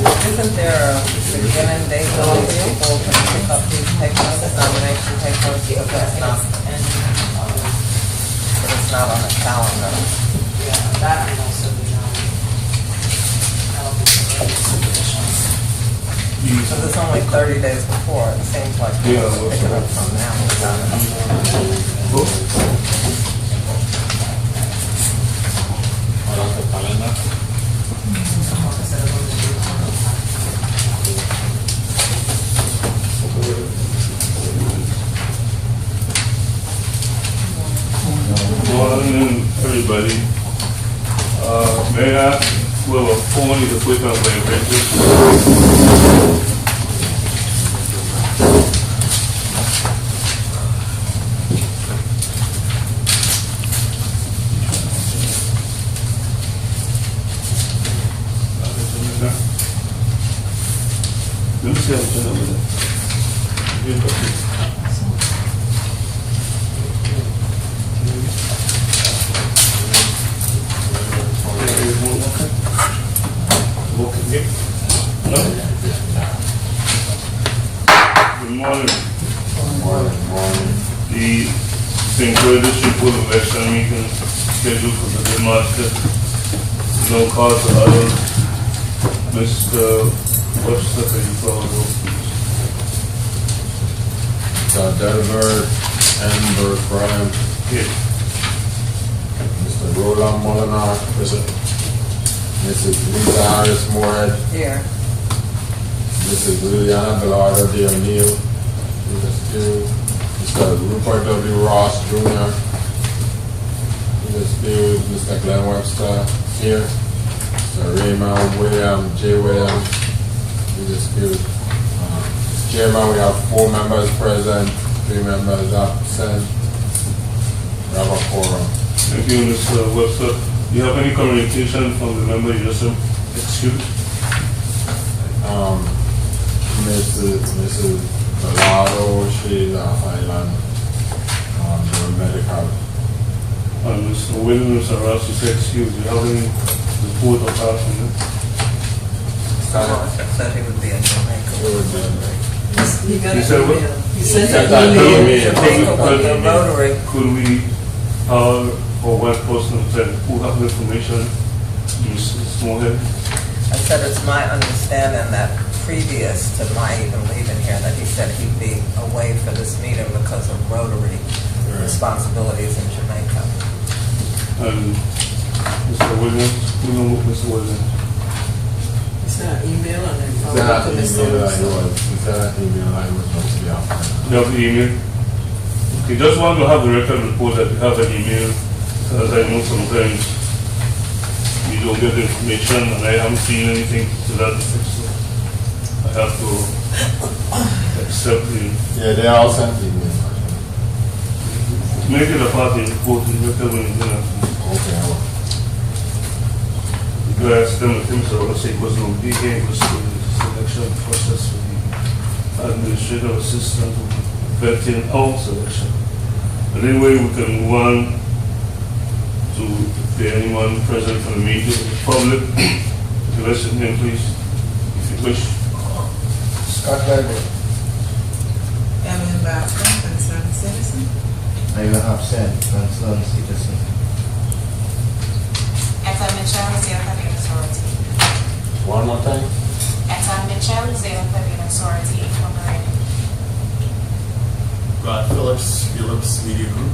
Isn't there a beginning date though where people can pick up these papers, nomination papers, but it's not on the calendar? Yeah, that can also be done. That'll be Because it's only 30 days before, it seems like people should pick it up from now. Morning, everybody. May I ask, will a phone is a quick and vibrator? Let me see how to turn over there. Good morning. The St. Croix District Board of Election meeting scheduled for the March 5th. No cause for others. Mr. Webster, can you call the roll, please? Delbert and Burke Bryan. Here. Mr. Roland Molinar. Present. Mrs. Lisa Harris Moorhead. Here. Mrs. Liliana Bellardo de O'Neill. Mr. Rupert W. Ross Jr. Mr. Glenn Webster here. Mr. Raymond William J. Williams. Chairman, we have 4 members present, 3 members absent. We have a quorum. Thank you, Mr. Webster. Do you have any communication from the member you just excused? Mrs. Bellardo, she's Highland, doing medical. And Mr. Williams and Ross is excused. Do you have any report of that from them? Someone said he would be in Jamaica. He got He an said what? email. He sent He an sent an email. email. Jamaica with the Rotary. Could we, or one person said, who have the information, Mrs. Moorhead? I said it's my understanding that previous to my even leaving here, that he said he'd be away for this meeting because of Rotary responsibilities in Jamaica. And Mr. Williams, who know Mr. Williams? He sent an email and then He followed up with Mr. sent Wilson. an email I was supposed to be out. You have the email? Okay, just want to have the record report that you have an email, because I know sometimes you don't get the information and I haven't seen anything to that effect, so I have to accept the, Yeah, they all sent email. make it a part of the report and record when you do that. Okay, I will. You ask them the things that I say was no DA, was the selection process for the administrative assistant vetting our selection. But anyway, we can move on to if there anyone present for the meeting, the public. If you listen in, please, if you wish. Scott Delbert. Evan Bascom, concerned citizen. Are you absent? Concerned citizen. Etta Mitchell, Zero Pavilion Authority. One more time. Etta Mitchell, Zero Pavilion Authority, Incorporated. Rod Phillips, Media Group.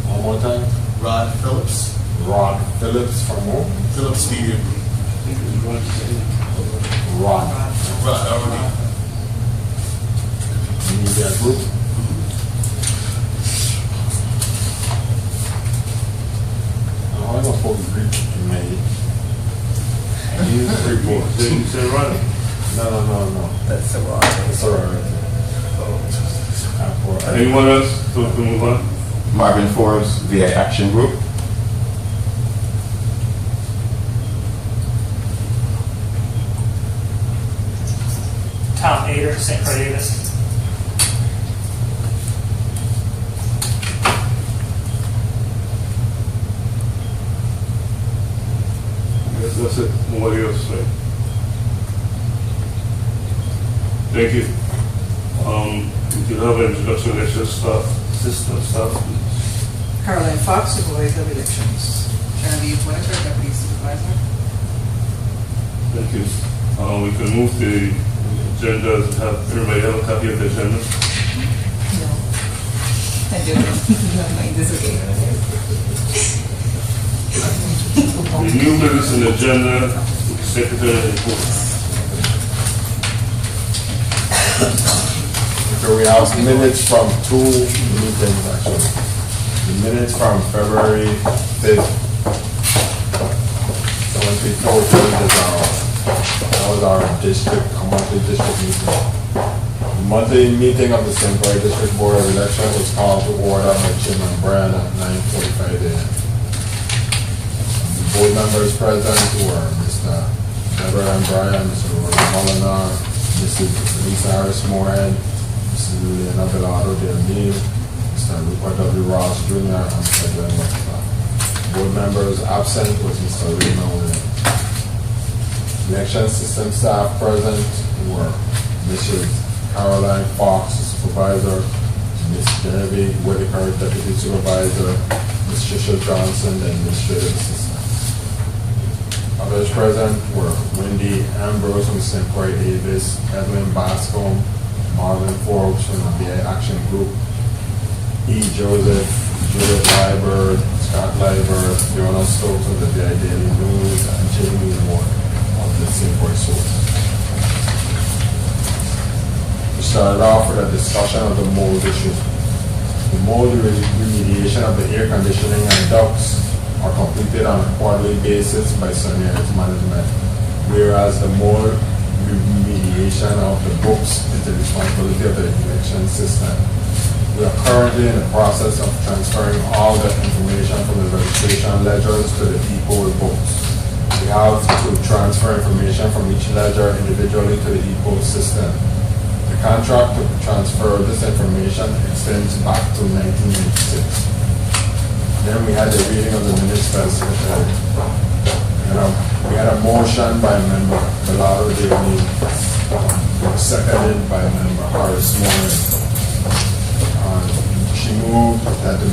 One more time. Rod Phillips, Rod Phillips from home. Phillips Media Group. Rod. Rod, already. Media Group. Oh, I'm going to put Greek in May. Report. Then you say right. No. That's the wrong. It's all right. Anyone else to move on? Marvin Forbes, VA Action Group. Tom Ader, St. Croix Davis. Yes. That's it. Nobody else, right? Thank you. We can have an introduction of election staff, assistant staff, please. Caroline Fox, Supervisor of Elections. Genevieve Whitaker, Deputy Supervisor. Thank you. We can move the agenda. Everybody have a copy of the agenda? No. I do. Mine is okay. The new business in the agenda, secretary report. So we have minutes from 2 meetings actually. The minutes from February 5th. 2014 that was our monthly district meeting. The monthly meeting of the St. Croix District Board of Election was called to order by Chairman Bryan at 9:45 a.m. The board members present were Mr. Deborah M. Bryan, Mr. Roy Molinar, Mrs. Lisa Harris Moorhead, Mrs. Liliana Velado Del Neal, Mr. Rupert W. Ross Jr., and Mr. Glenn Wexler. Board members absent was Mr. Raymond Williams. Election system staff present were Mrs. Caroline Fox, Supervisor, Ms. Genevieve Whitaker, Deputy Supervisor, Ms. Trisha Johnson, and Administrative Assistant. Others present were Wendy Ambrose from St. Croix Davis, Evelyn Bascom, Marvin Forbes from the BI Action Group, E. Joseph, Judith Liebert, Scott Liebert, Fiona Stokes of the BI Daily News, and Jamie Ward of the St. Croix Source. We started off with a discussion of the mold issue. The mold remediation of the air conditioning and ducts are completed on a quarterly basis by Sunny's management, whereas the mold remediation of the books is the responsibility of the election system. We are currently in the process of transferring all the information from the registration ledgers to the e-poll books. We have to transfer information from each ledger individually to the e-poll system. The contract to transfer this information extends back to 1996. Then we had the reading of the minutes by the secretary. We had a motion by member Velado De Neal, seconded by member Harris Moore. She moved that the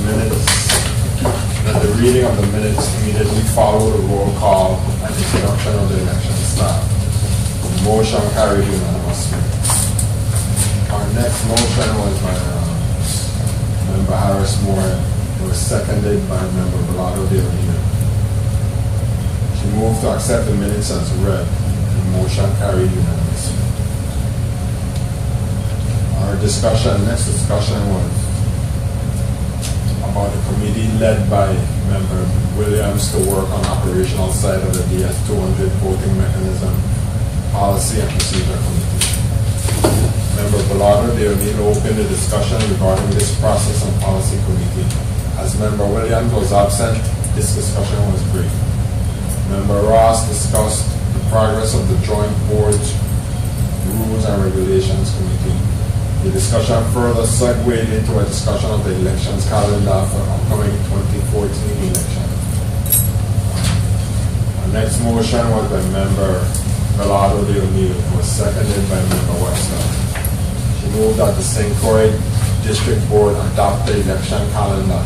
reading of the minutes immediately follow the roll call and introduction of the election staff. The motion carried unanimously. Our next motion was by member Harris Moore. It was seconded by member Velado De Neal. She moved to accept the minutes as read. The motion carried unanimously. Our next discussion was about the committee led by member Williams to work on operational side of the DS200 voting mechanism, policy and procedure committee. Member Velado De Neal opened the discussion regarding this process and policy committee. As member Williams was absent, this discussion was brief. Member Ross discussed the progress of the joint board's rules and regulations committee. The discussion further segued into a discussion of the elections calendar for upcoming 2014 election. Our next motion was by member Velado De Neal. It was seconded by member Wexler. She moved that the St. Croix District Board adopt the election calendar.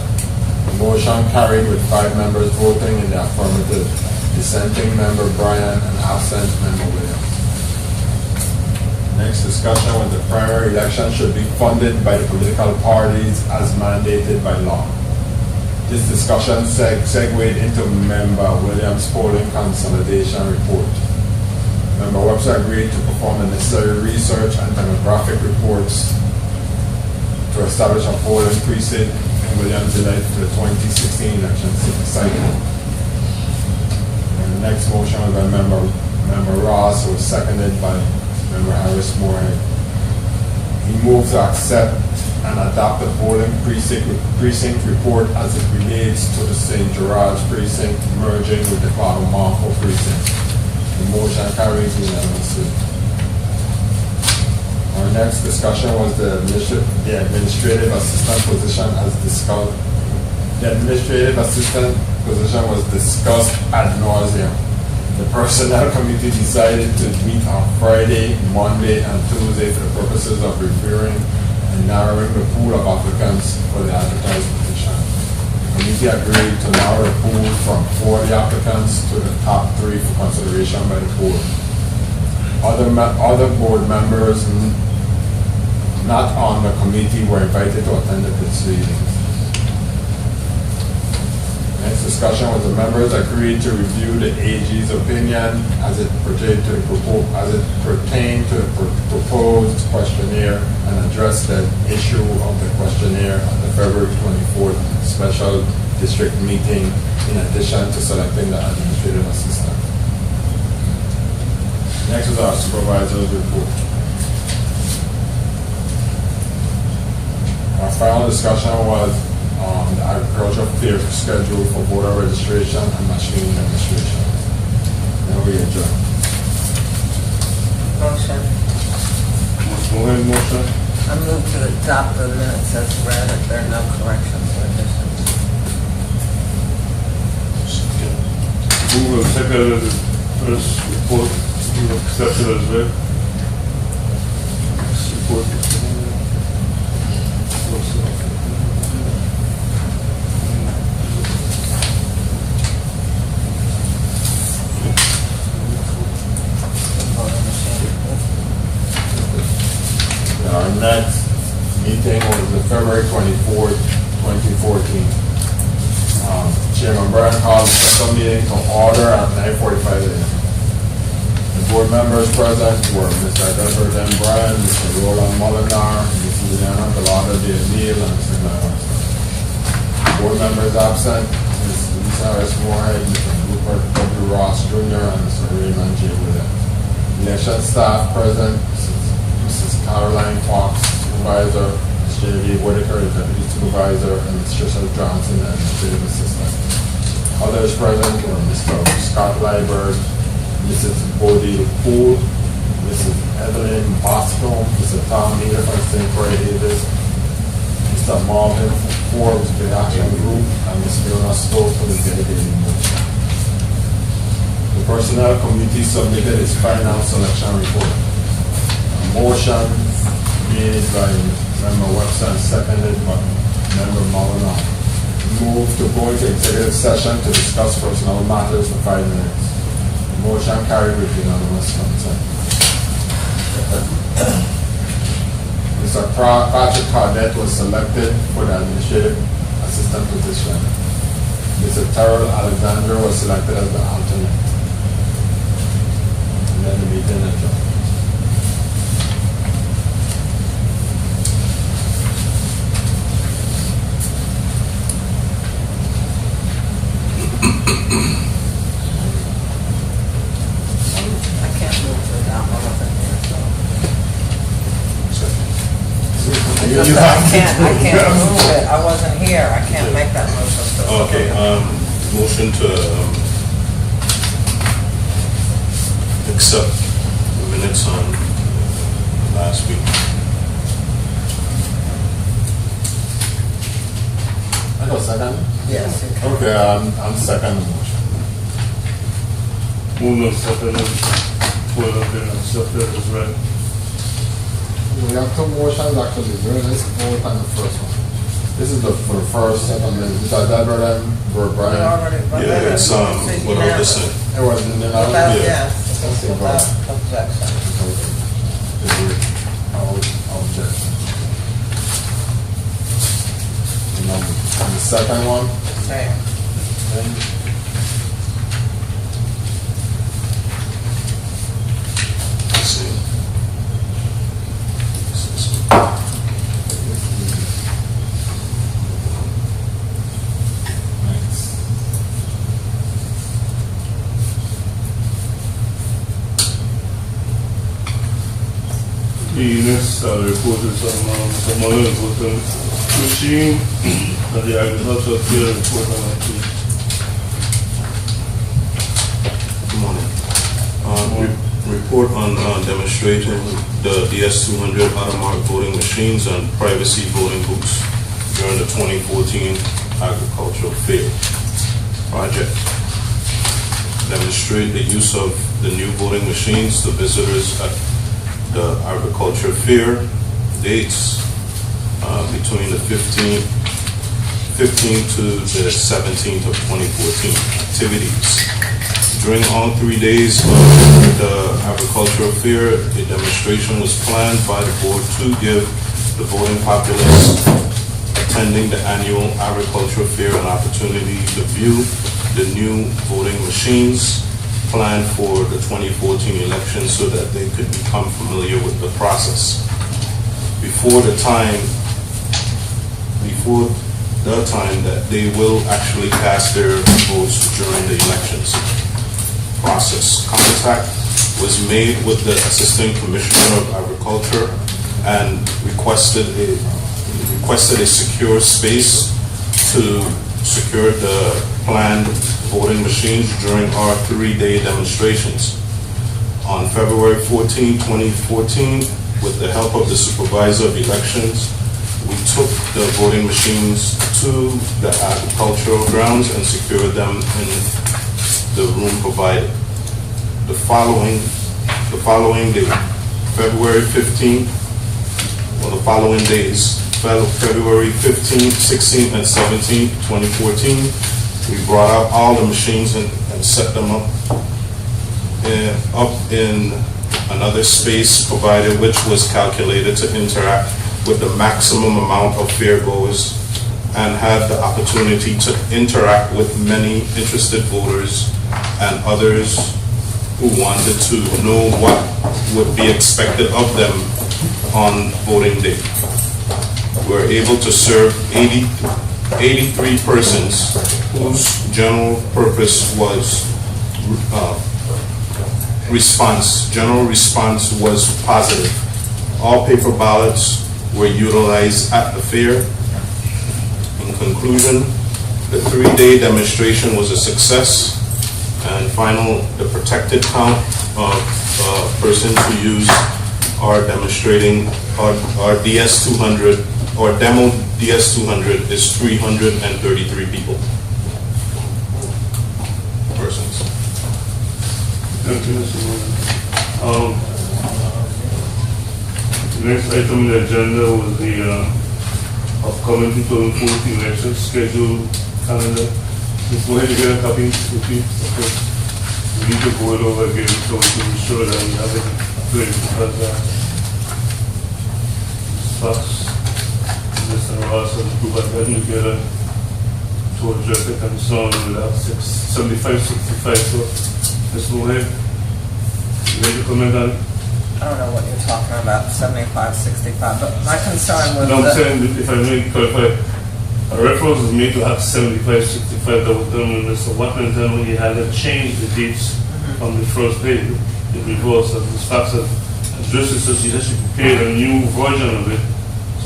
The motion carried with 5 members voting in the affirmative, dissenting member Bryan and absent member Williams. Next discussion was the primary election should be funded by the political parties as mandated by law. This discussion segued into member Williams' polling consolidation report. Member Webster agreed to perform the necessary research and demographic reports to establish a polling precinct in Williams elect for the 2016 election cycle. And the next motion was by member Ross, who was seconded by member Harris Moorhead. He moved to accept and adopt the polling precinct report as it relates to the St. Gerard's precinct merging with the Claude-Marco precinct. The motion carries unanimously. Our next discussion was the administrative assistant position as discussed. The administrative assistant position was discussed ad nauseum. The Personnel Committee decided to meet on Friday, Monday, and Tuesday for the purposes of reviewing and narrowing the pool of applicants for the advertised position. The committee agreed to narrow the pool from 40 applicants to the top 3 for consideration by the board. Other board members not on the committee were invited to attend the proceedings. Next discussion was the members agreed to review the AG's opinion as it pertained to the proposed questionnaire and address the issue of the questionnaire at the February 24th special district meeting in addition to selecting the administrative assistant. Next is our supervisor's report. Our final discussion was on the agricultural fair schedule for voter registration and machine demonstration. Now we adjourn. Motion. Go ahead, motion. I move to adopt the minutes as read if there are no corrections or additions. Move and second the first report, you accepted as read. Support. Our next meeting was the February 24th, 2014. Chairman Brian called the special meeting to order at 9:45 a.m. The board members present were Mr. Edward M. Bryan, Mr. Roland Molinar, Mrs. Liana Belada de Neal, and Mr. Glenn. Board members absent, Ms. Lisa S. Moorhead, Mr. Rupert W. Ross Jr., and Mr. Raymond J. Williams. Election staff present, Mrs. Caroline Fox, supervisor, Ms. J.V. Whitaker, the deputy supervisor, and Ms. Trisha Johnson, the administrative assistant. Others present were Mr. Scott Liebert, Mrs. Bodie Poole, Mrs. Evelyn Bosco, Mr. Tom Neal from St. Croix Davis, Mr. Marvin Forbes, the Action Group, and Ms. Fiona Stowe for the delegated motion. The Personnel Committee submitted its final selection report. A motion made by Member Webster and seconded by Member Molinar. Move to go into executive session to discuss personnel matters for 5 minutes. The motion carried with unanimous consent. Mr. Patrick Cardette was selected for the administrative assistant position. Mr. Terrell Alexander was selected as the alternate. And then the meeting adjourned. I can't move to adopt, I wasn't here, so. I can't move it, I wasn't here, I can't make that motion. So Okay, motion to accept the minutes on last week. I go second? Yes, you can. Okay, I'm second the motion. Move and second for the accepted as read. We have 2 motions actually. Let's vote on the first one. This is for the first set, and then Mr. Edward M. We Bryan. already voted. Yeah, it's It's without unanimous. dissent. It was in the Without, Yeah. yes, Let's see, without vote. objection. I'll object. And the second one? Same. See. The next report is on some other important machine and the agricultural field report on IT. Good morning. Report on demonstrating the DS200 automatic voting machines and privacy voting booths during the 2014 agricultural fair project. demonstrate the use of the new voting machines to visitors at the agriculture fair dates between the 15th to the 17th of 2014 activities. During all 3 days of the agricultural fair, a demonstration was planned by the board to give the voting populace attending the annual agricultural fair an opportunity to view the new voting machines planned for the 2014 election so that they could become familiar with the process. Before the time that they will actually cast their votes during the elections process. Contact was made with the Assistant Commissioner of Agriculture and requested a secure space to secure the planned voting machines during our 3-day demonstrations. On February 14, 2014, with the help of the Supervisor of Elections, we took the voting machines to the agricultural grounds and secured them in the room provided. The following day, February 15th, or the following days, February 15th, 16th, and 17th, 2014, we brought out all the machines and set them up in another space provided, which was calculated to interact with the maximum amount of fairgoers and have the opportunity to interact with many interested voters and others who wanted to know what would be expected of them on voting day. We were able to serve 83 persons whose general purpose was general response was positive. All paper ballots were utilized at the fair. In conclusion, the 3-day demonstration was a success, and the protected count of persons who used our demonstrating our DS200 or demo DS200 is 333 people. Persons. Thank you, Mr. Morgan. The next item on the agenda was the upcoming 2014 election schedule calendar. Let's go ahead and get a copy with you. Okay. We need to go it over again so we can be sure that we have it ready because Fox, Mr. Ross, and the group are getting together to address the concern with that 75-65. So let's go ahead. You ready to comment on it? I don't know what you're talking about, 75-65, but my concern was No, I'm saying, that if I may clarify, a reference was made to have 75-65 that was done when Mr. Watkins done when he had to change the dates on the first day. It reversed, as Ms. Fox had addressed it, so she said she prepared a new version of it.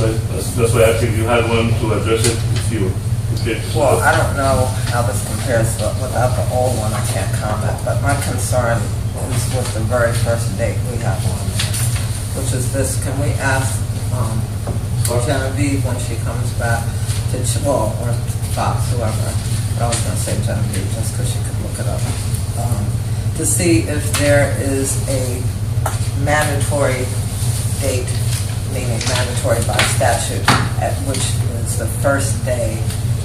So that's why I think you had one to address it if you prepared. Well, I don't know how this compares, but without the old one, I can't comment. But my concern is with the very first date we have on there, which is this. Can we ask Genevieve when she comes back to, or Fox, whoever, but I was going to say Genevieve just because she could look it up, to see if there is a mandatory date, meaning mandatory by statute, at which is the first day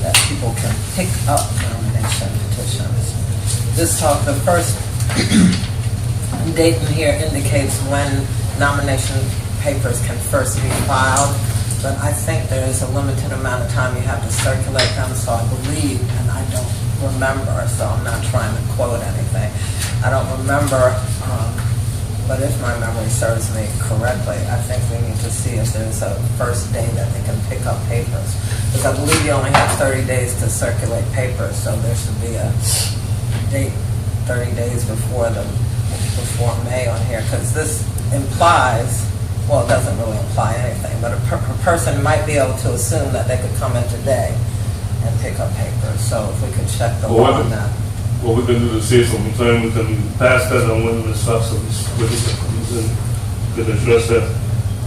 that people can pick up nomination petitions. The first date in here indicates when nomination papers can first be filed, but I think there is a limited amount of time you have to circulate them, so I believe, and I don't remember, so I'm not trying to quote anything, I don't remember, but if my memory serves me correctly, I think we need to see if there's a first day that they can pick up papers, because I believe you only have 30 days to circulate papers, so there should be a date 30 days before May on here, because this implies, well, it doesn't really imply anything, but a person might be able to assume that they could come in today and pick up papers. So if we could check the law on that. What we can do to save some time, we can pass that on when Ms. Fox comes in, can address that.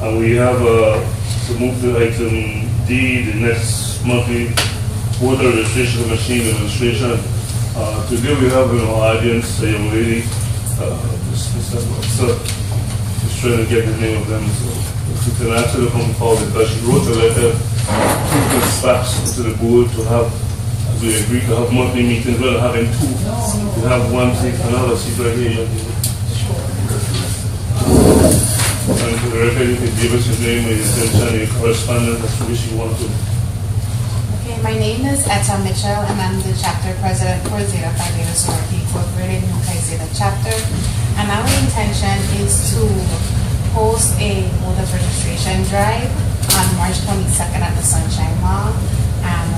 And we have to move to item D, the next monthly voter registration machine demonstration, Today we have in our audience a young lady, so just trying to get the name of them. So if you can ask her to come forward because she wrote a letter to staff to the board to have, as we agreed to have monthly meetings, we're having two. We have one seat, another seat right here. And for the record, you can give us your name, your intention, your correspondence, as to which you want to. Okay, my name is Etta Mitchell, and I'm the chapter president for Zeta Phi Beta Sorority Incorporated New Chi Zeta chapter. And our intention is to host a voter registration drive on March 22nd at the Sunshine Mall. And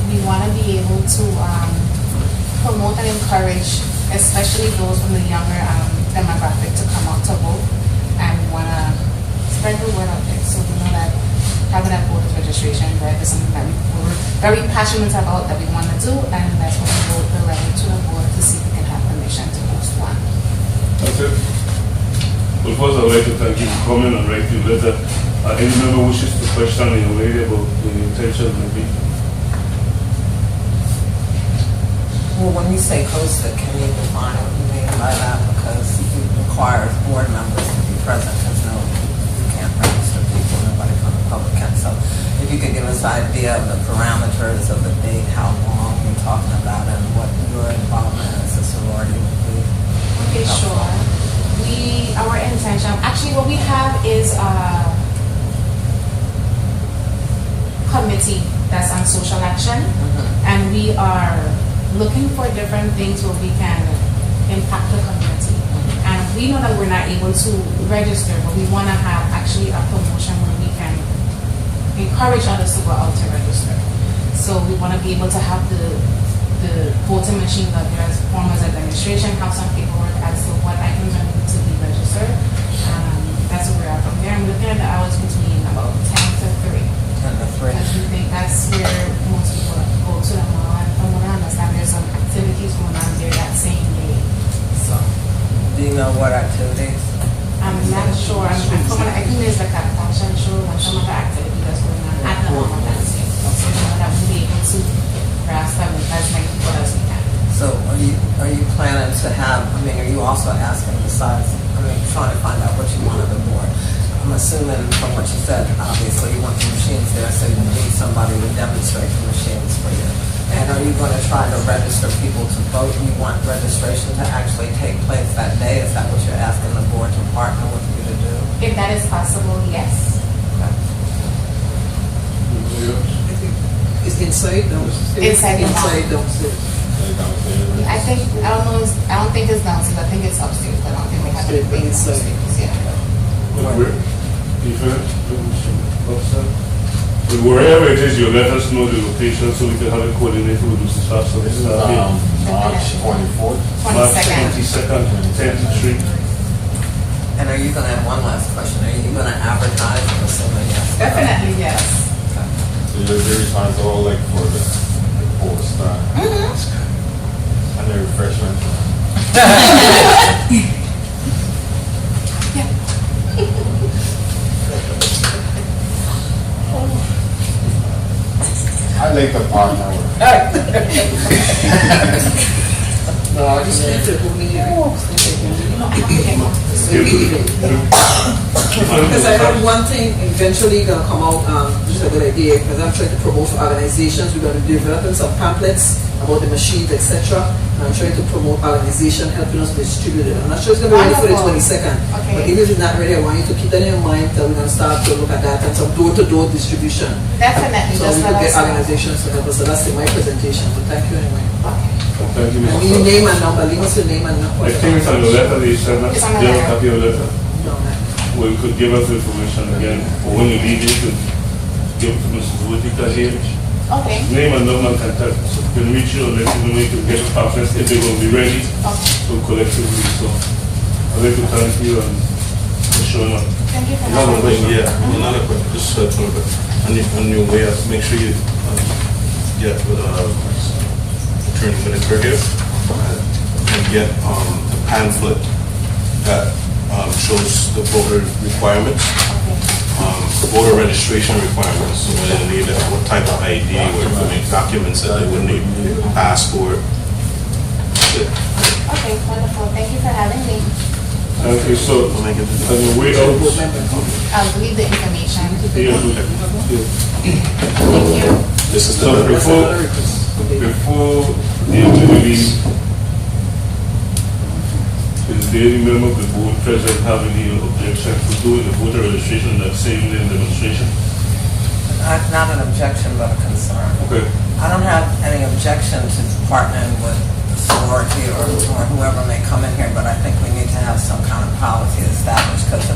we want to be able to promote and encourage, especially those from the younger demographic, to come out to vote. And we want to spread the word out there, so we know that having that voter registration drive is something that we're very passionate about, that we want to do, and that's when we wrote the letter to the board to see if we can have permission to host one. That's it. Well, first I'd like to thank you for coming and writing your letter. Any member wishes to question the young lady about the intention of the meeting? Well, when you say hosted, can you define what you mean by that? Because it requires board members to be present, because you can't register people, nobody from the public can. So if you could give us an idea of the parameters of the date, how long you're talking about, and what your involvement as a sorority would be. Okay, sure. Our intention, actually what we have is a committee that's on social action, and we are looking for different things where we can impact the community. And we know that we're not able to register, but we want to have actually a promotion where we can encourage others to go out to register. So we want to be able to have the voting machine that there's form as a demonstration, have some paperwork as to what items are needed to be registered. That's where we are from there. I'm looking at the hours between about 10 to 3. 10 to 3. Because we think that's where most people go to the mall. And from what I understand, there's some activities going on there that same day. So, do you know what activities? I'm not sure. From what I think there's like a fashion show and some other activity that's going on at the mall that day. So we know that we'll be able to grasp them as many people as we can. So are you planning to have, are you also asking besides, trying to find out what you want of the board? I'm assuming from what you said, obviously you want the machines there, so you need somebody to demonstrate the machines for you. And are you going to try to register people to vote? You want registration to actually take place that day? Is that what you're asking the board to partner with you to do? If that is possible, yes. It's inside downstairs. Inside the mall. Inside downstairs. I don't think it's downstairs. I think it's upstairs. I don't think we have it Inside. upstairs. Yeah. Where? Wherever it is, you let us know the location so we can have it coordinated with Mr. Staff. So This is March 24th. March 22nd. 22nd, 10 to 3. And are you going to have one last question? Are you going to advertise? I'm assuming yes. Definitely, yes. So you're responsible like for the post and the refreshment. I like the partner. No, I just need to put me here. Because I have one thing eventually going to come out, this is a good idea, because I'm trying to promote for organizations. We're going to develop some pamphlets about the machines, etc. And I'm trying to promote organization helping us distribute it. I'm not sure it's going to be ready for the 22nd. Okay. But if it's not ready, I want you to keep that in mind that we're going to start to look at that and some door-to-door distribution. Definitely. So Just we let could get us know. organizations to help us. So that's my presentation. But thank you anyway. Thank you, I Mr. need Staff. name and number. Leave us your name and number. I think it's on the letter that you sent us. It's on the Do you have a letter. copy of the letter? No, man. Well, you could give us the information again, or when you leave it, you could give it to Mrs. Whitaker here. Okay. Name and number and contact, so we can reach you and let you know you can get the pamphlets if they will be ready Okay. to collectively. So I'd like to thank you and for showing up. Thank you for Another having thing, me. yeah, another question, just on your way up, make sure you get with Attorney Whitaker here and get the pamphlet that shows the voter requirements, voter registration requirements, so when they need what type of ID or documents that they would need, passport, that's it. Okay, wonderful. Thank you for having me. Okay, so, on your way out, I'll leave the information. here, Thank you. This is so the, before you leave, is there any member of the board present have any objection to doing the voter registration that same day demonstration? Not an objection, but a concern. Okay. I don't have any objection to partnering with the sorority or whoever may come in here, but I think we need to have some kind of policy established, because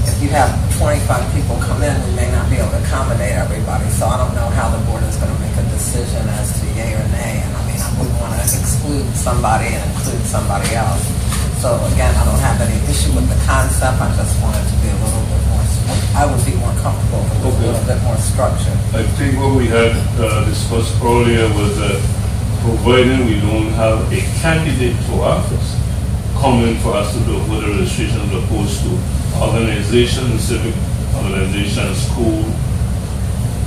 if you have 25 people come in, we may not be able to accommodate everybody. So I don't know how the board is going to make a decision as to yay or nay. And I mean, I wouldn't want to exclude somebody and include somebody else. So again, I don't have any issue with the concept. I just want it to be a little bit more, I would be more comfortable with a little bit more structure. I think what we had discussed earlier was that providing we don't have a candidate for office coming for us to do voter registration as opposed to organizations, civic organizations, school,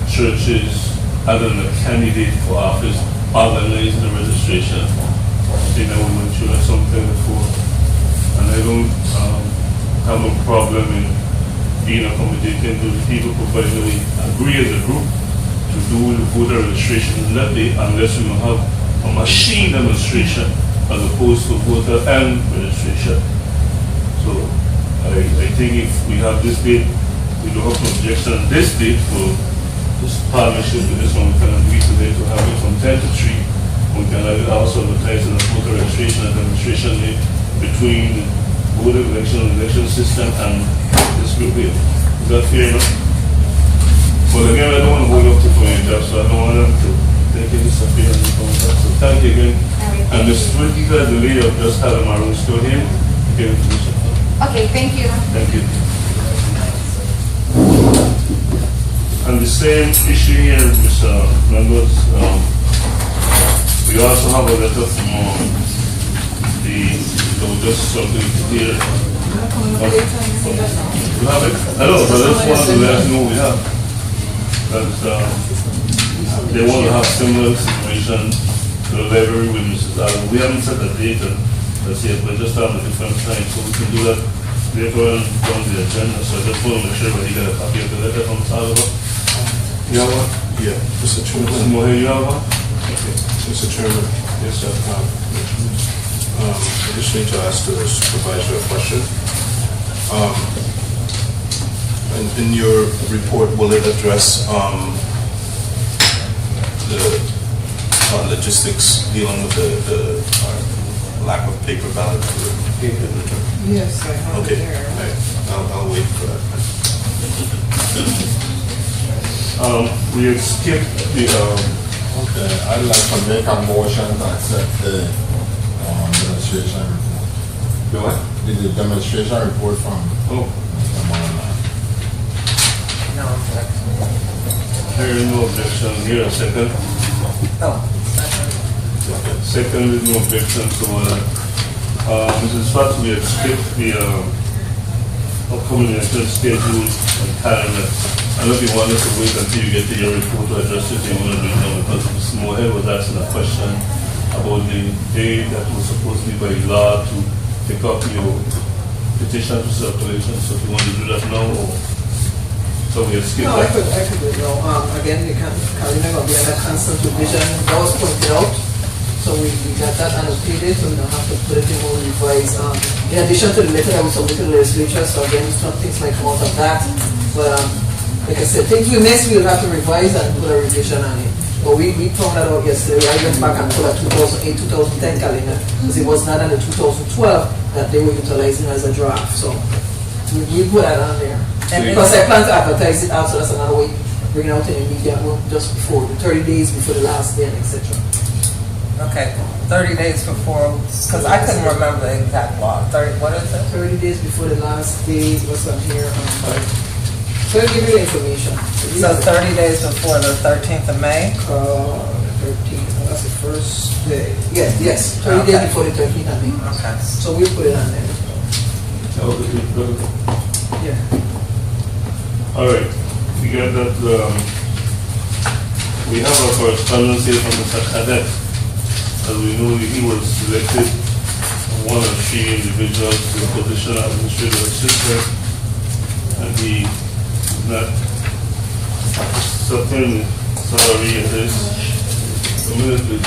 churches, having a candidate for office, organizing the registration. I think that we went through something before. And I don't have a problem in being accommodating to the people, provided we agree as a group to do the voter registration that day, unless we have a machine demonstration as opposed to voter and registration. So I think if we have this date, we don't have an objection on this date for this partnership with this one. We can agree today to have it from 10 to 3. We can have it also advertised in the voter registration and demonstration day between the voter election system and this group here. Is that fair enough? Well, again, I don't want to hold up to for your job, so I don't want them to take it disappear and come back. So thank you again. And Mr. Twitty, you got the delay of just having my room still here. Okay, Okay, thank you. thank you. And the same issue here, Mr. Members, we also have a letter from just something here. We have it. I know, but I just wanted to let us know we have. That they want to have similar situation to the library with Mrs. Allen. We haven't set the date that's yet, but just have a different time, so we can do that later on the agenda. So I just want to make sure that you get a copy of the letter from Salva. You have one? yeah, Mr. Mr. Chairman. Moher, you have one? Okay. Mr. Chairman. Yes, sir. I just need to ask the supervisor a question. In your report, will it address the logistics dealing with the lack of paper ballot? Yes, I have it Okay, there. all right. I'll wait for that. We have skipped the, Okay, I'd like to make a motion to accept the demonstration report. the what? The demonstration report from Oh, Mr. Marlon. No objection. there is no objection here, a second. Oh, second. Second is no objection, so, Mrs. Fox, we have skipped the, upcoming election schedule and calendar. I don't know if you want us to wait until you get to your report to address it, you want to do it now, because Mr. Moher was asking a question about the day that was supposed to be by law to pick up your petition for circulation, so if you want to do that now, or, so we have skipped No, I that. could do it now. Again, the calendar will be under constant revision. That was pointed out. So we got that annotated, so we don't have to put it in or revise. In addition to the letter that we submitted to the legislature, so again, some things might come out of that. But like I said, things we missed, we'll have to revise and put a revision on it. But we found that out yesterday. I went back and put a 2008, 2010 calendar, because it was not in the 2012 that they were utilizing as a draft. So we put that on there. And Because I plan to advertise it out, so that's another way, bring it out in the media just before, the 30 days before the last day, and etc. Okay, 30 days before, because I couldn't remember the exact law. 30, what is it? 30 days before the last day, what's on here? So I'll give you the information. So 30 days before the 13th of May? 13th, that's the first day. Yes, 30 days Okay. before the 13th of May. Okay. So we'll put it on there. Yeah. All right, we got that, we have a correspondence here from Mr. Cadet. As we know, he was selected one of 3 individuals to the position of administrative assistant, and he did not accepting salary in this. A minute, please.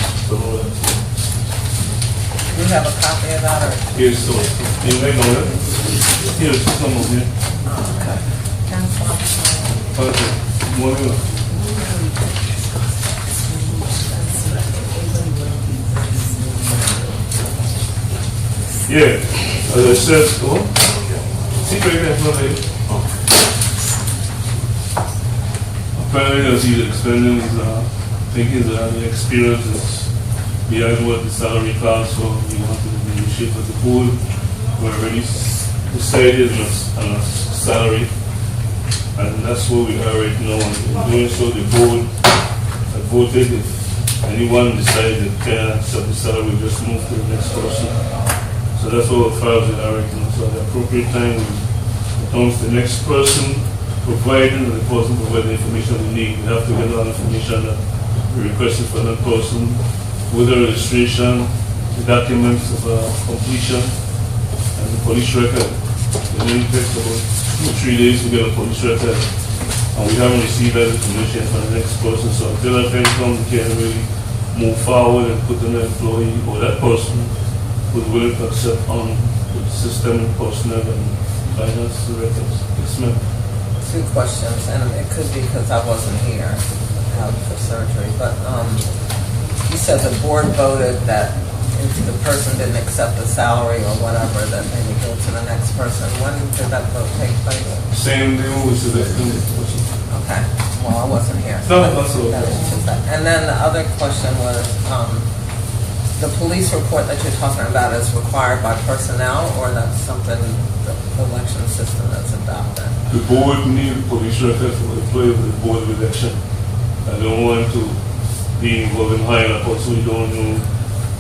You have a copy of that, or? Here's so, you make on it? Here's some of it. Oh, okay. Okay, morning. Yeah, as I said, oh, see right there, not there. Apparently, as he's expanding his thinking, the experiences behind what the salary class for, he wanted to be shaped as a board. We're already decided on a salary, and that's where we are right now. And in doing so, the board had voted. If anyone decided they can't accept the salary, we just move to the next person. So that's what files we are right now. So at the appropriate time, we come to the next person, providing that the person provides the information we need. We have to get all the information that we requested for that person, with the registration, the documents of completion, and the police record. It only takes about 2 or 3 days to get a police record, and we haven't received that information for the next person. So until that time comes, we can't really move forward and put in an employee or that person who's willing to accept on the system and personnel and finance records. Yes, ma'am. 2 questions, and it could be because I wasn't here out for surgery, but you said the board voted that if the person didn't accept the salary or whatever, that they would go to the next person. When did that vote take place? Same day we selected the person. Okay, well, I wasn't here. No, that's all. That answers that. And then the other question was, the police report that you're talking about is required by personnel, or that's something the election system that's adopted? The board needs police records for the employee of the board of election. I don't want to be involved in hiring a person we don't know.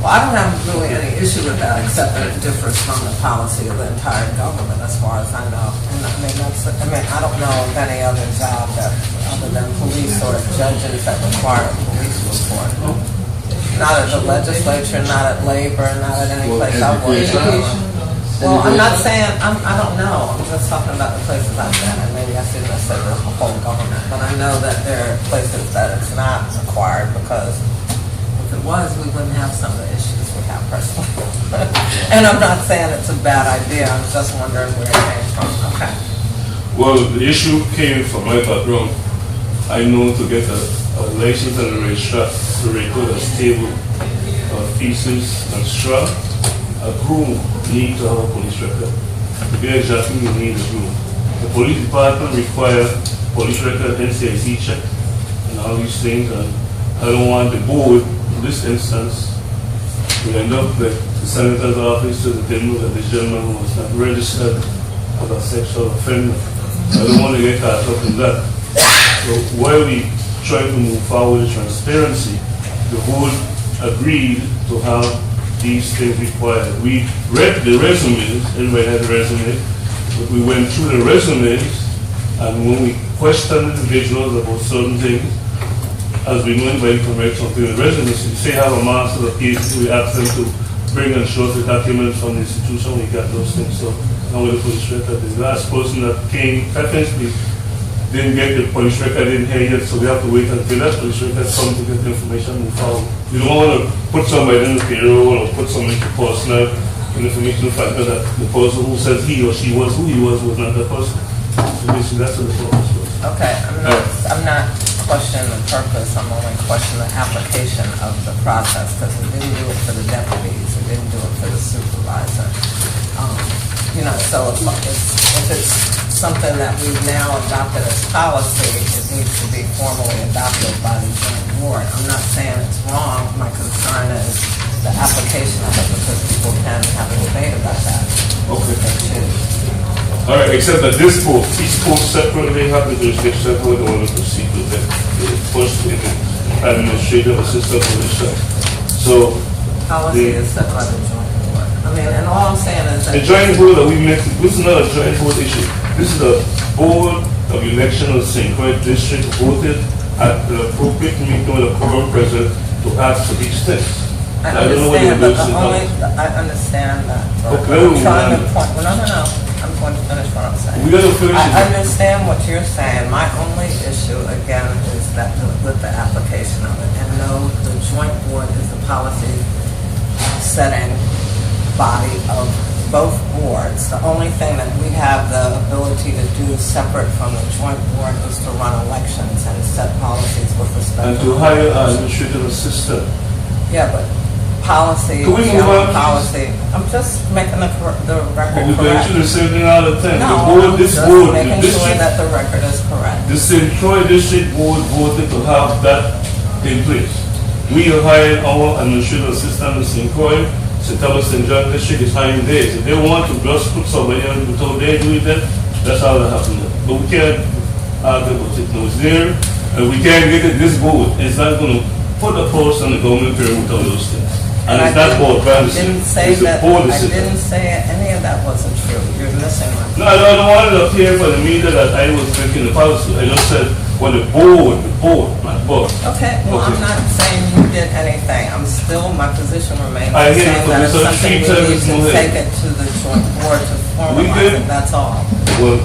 Well, I don't have really any issue with that, except that it differs from the policy of the entire government, as far as I know. And I mean, I don't know of any other job that, other than police or judges, that require a police report. Not at the legislature, not at labor, not at any place I've worked. Well, I'm not saying, I don't know. I'm just talking about the places I've been, and maybe I shouldn't have said the whole government. But I know that there are places that it's not required, because if it was, we wouldn't have some of the issues we have personally. And I'm not saying it's a bad idea. I'm just wondering where it came from. Okay. Well, the issue came from my background. I know to get a license and a registrar to record a stable feces and straw, a groom needs to have a police record. To be exactly, you need a groom. The police department requires police record, NCIC check, and all these things. And I don't want the board, in this instance, to end up like the senator's office to determine that this gentleman was not registered as a sexual offender. I don't want to get caught up in that. So while we try to move forward with transparency, the board agreed to have these things required. We read the resumes, everybody had a resume, but we went through the resumes, and when we questioned individuals about certain things, as we know anybody can write something in the resumes, if they have a master's or PhD, we asked them to bring and show the documents from the institution, we got those things. So now with the police record, the last person that came, technically, didn't get the police record in here yet, so we have to wait until that police record comes to get the information and forward. We don't want to put somebody in the payroll or put somebody to personal information factor that the person who says he or she was who he was not that person. So basically that's what the purpose was. Okay, I'm not questioning the purpose, I'm only questioning the application of the process, because we didn't do it for the deputies, we didn't do it for the supervisor. So if it's something that we've now adopted as policy, it needs to be formally adopted by the joint board. I'm not saying it's wrong, my concern is the application of it, because people can have a debate about that. Okay. They choose. All right, except that this board, each board separately have the jurisdiction separately, they want to proceed with it. The first thing, administrative assistant position. So Policy is set by the joint board. I mean, and all I'm saying is that the joint board that we met, this is not a joint board issue. This is a board of election of St. Croix District voted at the appropriate meeting with the quorum present to ask for these things. I I don't know what understand, the but the emergency only, powers. I understand that. but Okay, I'm well, trying to then. point, well, no, I'm going to finish what I'm saying. We gotta finish I it. understand what you're saying. My only issue, again, is that with the application of it. And no, the joint board is the policy setting body of both boards. The only thing that we have the ability to do separate from the joint board is to run elections and set policies with respect And to hire an administrative assistant. Yeah, but policy, Can we move general on, please? policy, I'm just making the But record we're going correct. through the same thing all the time. The No, board, I'm this just board, the making sure district, that the record is correct. the St. Croix District Board voted to have that in place. We are hiring our administrative assistant in St. Croix. St. Thomas St. John District is hiring theirs. If they want to just put somebody on without they doing that, that's how that happens. But we can't argue about it. No, it's there, and we can't get it. This board is not going to put a post on the government period without those things. And it's not board policy. Didn't say It's a that, board I decision. didn't say any of that wasn't true. You're missing my No, I don't want it up here for the media that I was making the policy. I just said, well, the board, not board. Okay, well, I'm not saying you did anything. I'm still, my position remains I the hear you, same, that it's so something we three times need to more. take it to the joint board to formalize good? it, that's all. Well,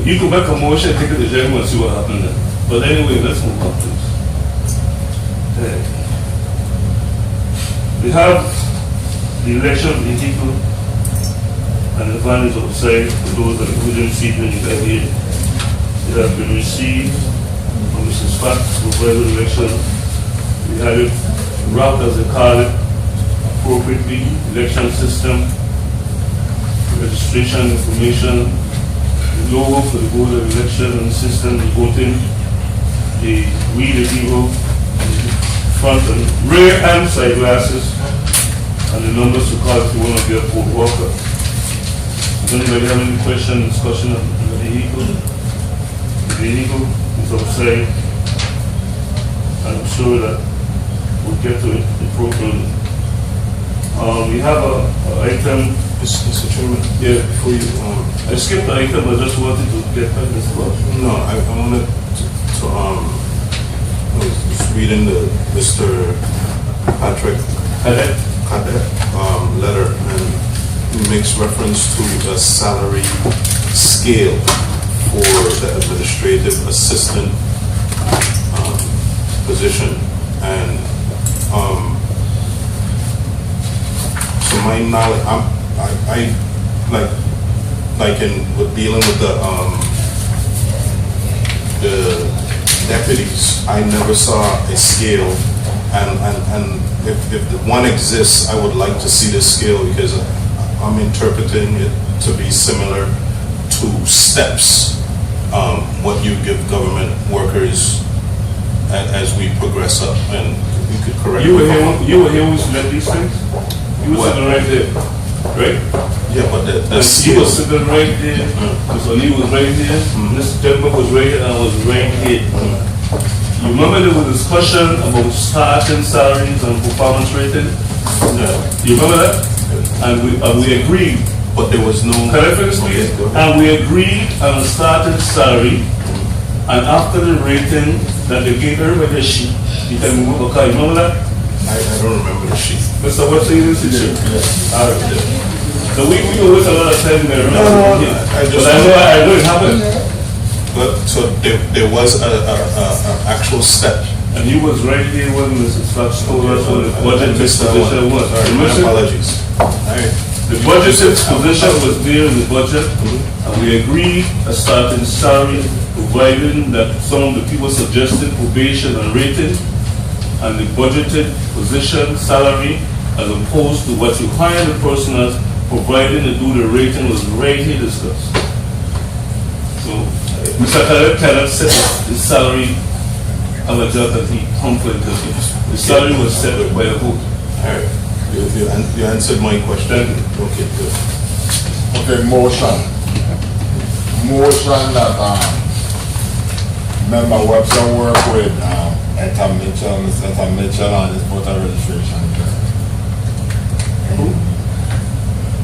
you could make a motion, take it to general and see what happens then. But anyway, let's move on, please. Okay. We have the election vehicle and the van is outside for those that couldn't see it when you got here. It has been received from Mrs. Pat for present election. We had it wrapped, as they call it, appropriately, election system, registration information, the logo for the board of election and system, the voting, the reader people, front and rear and side glasses, and the numbers to call if you want to be a poll worker. Does anybody have any question, discussion on the vehicle? The vehicle is outside, and I'm sure that we'll get to it appropriately. We have a item. Mr. Chairman, Yeah. before you, I skipped the item, I just wanted to get back this one. no, I wanted to, I was just reading the Mr. Patrick Cadet, letter, and he makes reference to the salary scale for the administrative assistant position, and so my knowledge, I like in with dealing with the deputies, I never saw a scale, and if the one exists, I would like to see the scale, because I'm interpreting it to be similar to steps, what you give government workers as we progress up, and you could correct me. You were here when we select these things? You were What? sitting right there, right? Yeah, but the And he scale. was sitting right there, Ms. O'Neill was right here, Mr. Denver was right here, and I was right here. You remember there was a discussion about starting salaries and performance rating? Yeah. You remember that? And we agreed, But there was no. can I finish please? Okay, go ahead. And we agreed on a starting salary, and after the rating, that they gave everybody a sheet. You can move, okay, you remember that? I don't remember the sheet. Mr. Webster, you didn't see the sheet? All right. So we will waste a lot of time there. No, I just- But I know it happened. But, so there was a actual step. And he was right here when Mrs. Fox told us what the budget Missed that one. position was. Sorry, You my missed it? apologies. All right. The budget position was there in the budget, and we agreed a starting salary, providing that some of the people suggested probation and rating, and the budgeted position salary, as opposed to what you hire the person as, providing to do the rating, was right here discussed. So, Mr. Caleb cannot set the salary of a job that he conflicted with. The salary was set by a vote. All right. You answered my question. Okay, good. Okay, motion. Motion that member Webster work with Etta Mitchell, Mr. Etta Mitchell on his voter registration.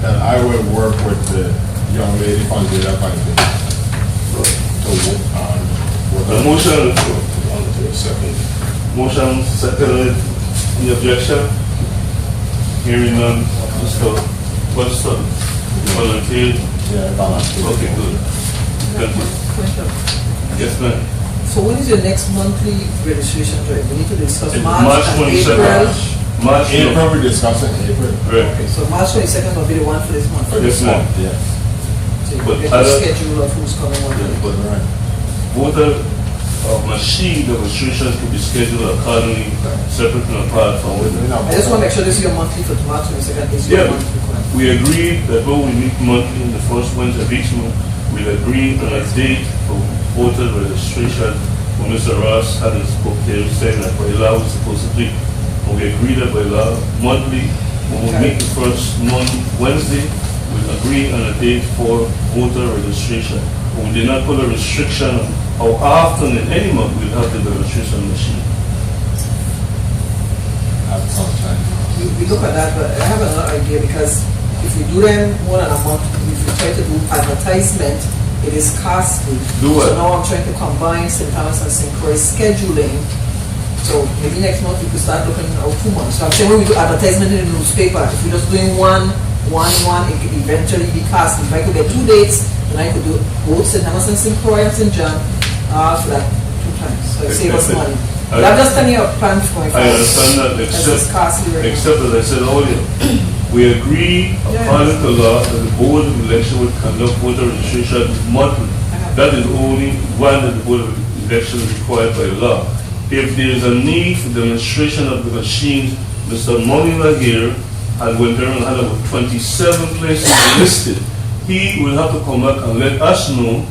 Then I will work with the young lady from the other party to vote The on. motion on the floor. On to the second. Motion seconded. Any objection? Hearing none, Mr. Webster, volunteer? Yeah, volunteer. Okay, good. Thank you. Question. Yes, ma'am. So when is your next monthly registration drive? We need to discuss It's March March and 27th. April. March, April, we discussed in April. right. Okay, so March 22nd will be the one for this month. For Yes, this ma'am. month, yes. So you But get the other- schedule of who's coming on. Yeah, but Right. voter machine demonstrations could be scheduled accordingly, separate and apart from We voter. don't- I just want to make sure this is your monthly for March 22nd. Is your Yeah, monthly one. we agreed that when we meet monthly in the first Wednesday of each month, we'll agree on a date for voter registration. When Mr. Ross had his book here saying that by law we're supposed to be, and we agreed that by law monthly, when we meet the first month Wednesday, we'll agree on a date for voter registration. But we did not put a restriction on how often in any month we'll have the registration machine. At some time. We look at that, but I have another idea because if we do them more than a month, if we try to do advertisement, it is costly. Do what? So now I'm trying to combine St. Thomas and St. Croix scheduling. So maybe next month we could start looking out 2 months. So I'm saying when we do advertisement in the newspaper, if we're just doing one, it could eventually be costly. If I could get 2 dates, then I could do both St. Thomas and St. Croix and St. John for that 2 times. So it save us money. But I'm just telling you a plan for going I forward. understand that, Because it's costly right now. except as I said earlier, we agree according to law that the Board of Election would conduct voter registration monthly. That is only one that the Board of Election is required by law. If there is a need for demonstration of the machines, Mr. Monila here had went there and had about 27 places listed. He will have to come back and let us know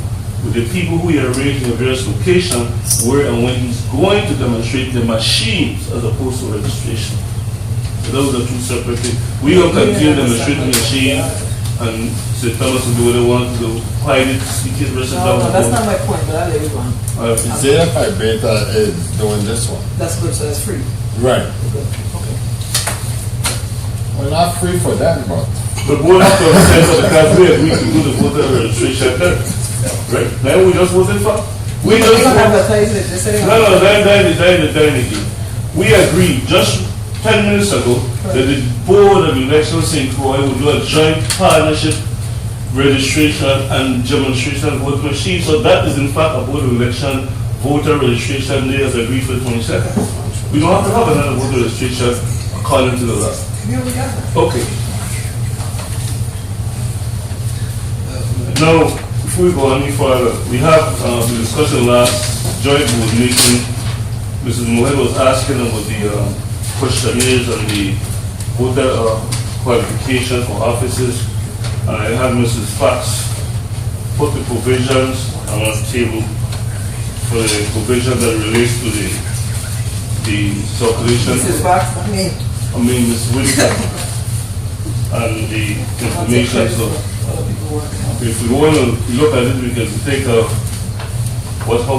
with the people who he arranged in various locations where and when he's going to demonstrate the machines as opposed to registration. So those are two separate things. We don't continue to demonstrate the machine and say, tell us to do what they want to do, hide it, speak it, rest it No, down. that's not my point, but I'll let it go on. ZFI Beta is doing this one. That's good, so that's free. Right. Good. Okay. Well, not free for them, but The board has to understand that because we agreed to do the voter registration, right? Now we just voted for. We You just don't voted. advertise it, just say. No, again. We agreed just 10 minutes ago that the Board of Elections St. Croix would do a joint partnership registration and demonstration of vote machine. So that is in fact a Board of Election voter registration day as agreed for the 22nd. We don't have to have another voter registration according to the law. Yeah, we got that. Okay. Now, before we go any further, we have the discussion last joint board meeting. Mrs. Mohed was asking about the questionnaires and the voter qualification for offices. And I had Mrs. Fox put the provisions on the table for the provision that relates to the circulation. This is back for me. I mean, Ms. Whitaker, and the information. So if we want to look at it, we can take how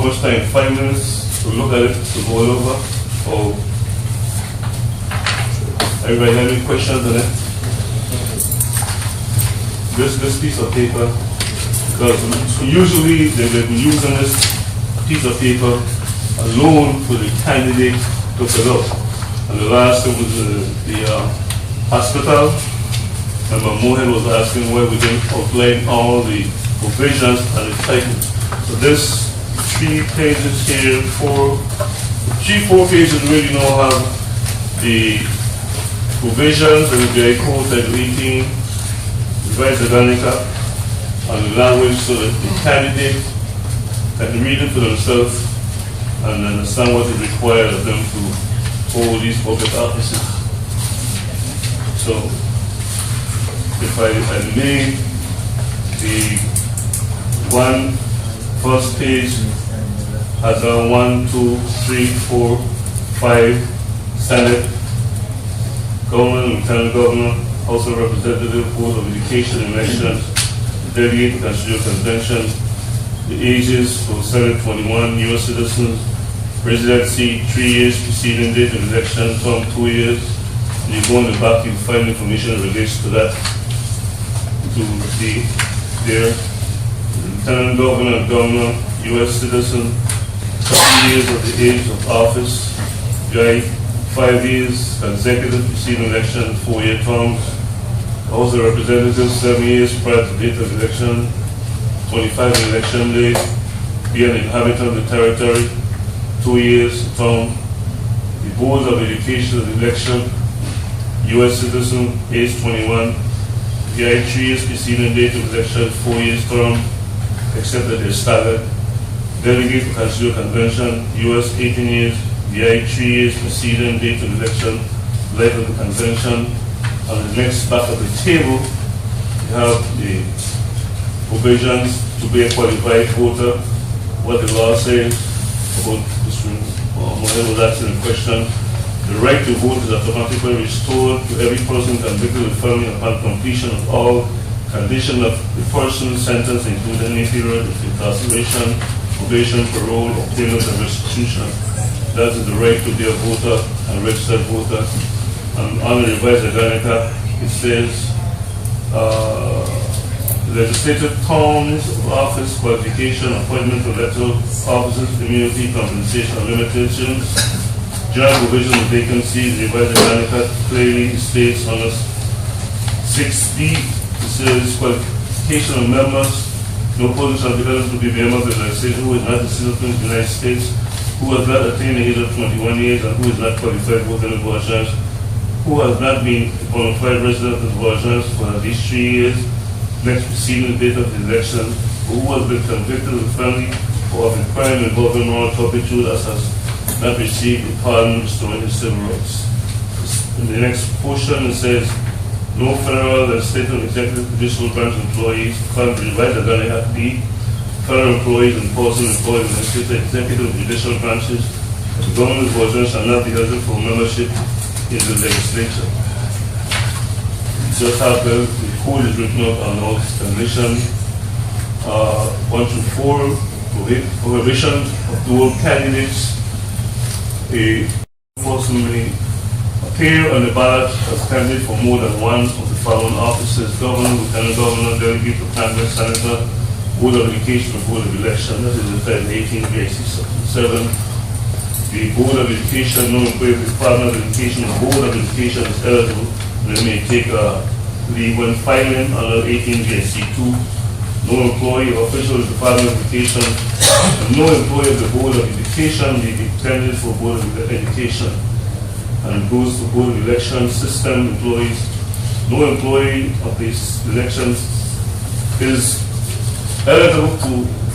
much time? 5 minutes to look at it, to go over? Or everybody have any questions on it? This piece of paper, because usually they've been using this piece of paper alone for the candidate to fill out. And the last thing was the hospital. Member Mohan was asking why we didn't outline all the provisions and the titles. So this 3 pages here, 4 pages really now have the provisions and the code title 18, revised Danica, and the language so that the candidate can read it for themselves and understand what is required of them to hold these public offices. So, if I may, the first page has a 1, 2, 3, 4, 5 Senate, Governor, Lieutenant Governor, House of Representatives, Board of Education, Elections, Delegate, Constitutional Convention, the ages for Senate 21, U.S. citizens, residency 3 years, preceding date of election, term 2 years. And you go in the back, you find information that relates to that, to the there. Lieutenant Governor, Governor, U.S. citizen, 2 years of the age of office, guy, 5 years consecutive preceding election, 4-year terms. House of Representatives, 7 years prior to date of election, 25 in election day. Be an inhabitant of the territory, 2 years term. The Board of Education of the election, U.S. citizen, age 21. VI 3 years preceding date of election, 4 years term, except that they're staggered. Delegate to Constitutional Convention, U.S. 18 years. VI 3 years preceding date of election, life of the convention. On the next back of the table, you have the provisions to be a qualified voter, what the law says about this room. Mohammed was asking the question. The right to vote is automatically restored to every person convicted of felony upon completion of all conditions of the person's sentence, including any period of incarceration, probation, parole, or payment of restitution. That is the right to be a voter and registered voter. And on the revised agenda, it says legislative terms of office, qualification, appointment of electoral officers, immunity, compensation, and limitations. General provision of vacancies, revised agenda clearly states on 6B, it says qualification of members. No person shall be eligible to be member of the legislature who is not a citizen of the United States, who has not attained the age of 21 years, and who is not qualified for voting in the who has not been a bona fide resident of the Virgins for at least 3 years, next preceding the date of the election, who has been convicted of a felony or of a crime involving moral turpitude as has not received a pardon restoring his civil rights. In the next portion it says, no federal and state and executive judicial branch employees, according to the revised agenda Act B, federal employees and persons employed in the state executive and judicial branches of the government of the Virgins shall not be eligible for membership in the legislature. Just after the code is written out on all conditions, 1 through 4, prohibition of dual candidates. A person may appear on the ballot as candidate for more than one of the following offices: governor, lieutenant governor, delegate to Congress, senator, board of education, or board of election. That is the 18 BIC section 7. The Board of Education, no employee of the Department of Education, the Board of Education is eligible. They may take a leave when filing under 18 BIC 2. No employee or official of the Department of Education, and no employee of the Board of Education may be candidate for Board of Education. And it goes to Board of Election System employees. No employee of these elections is eligible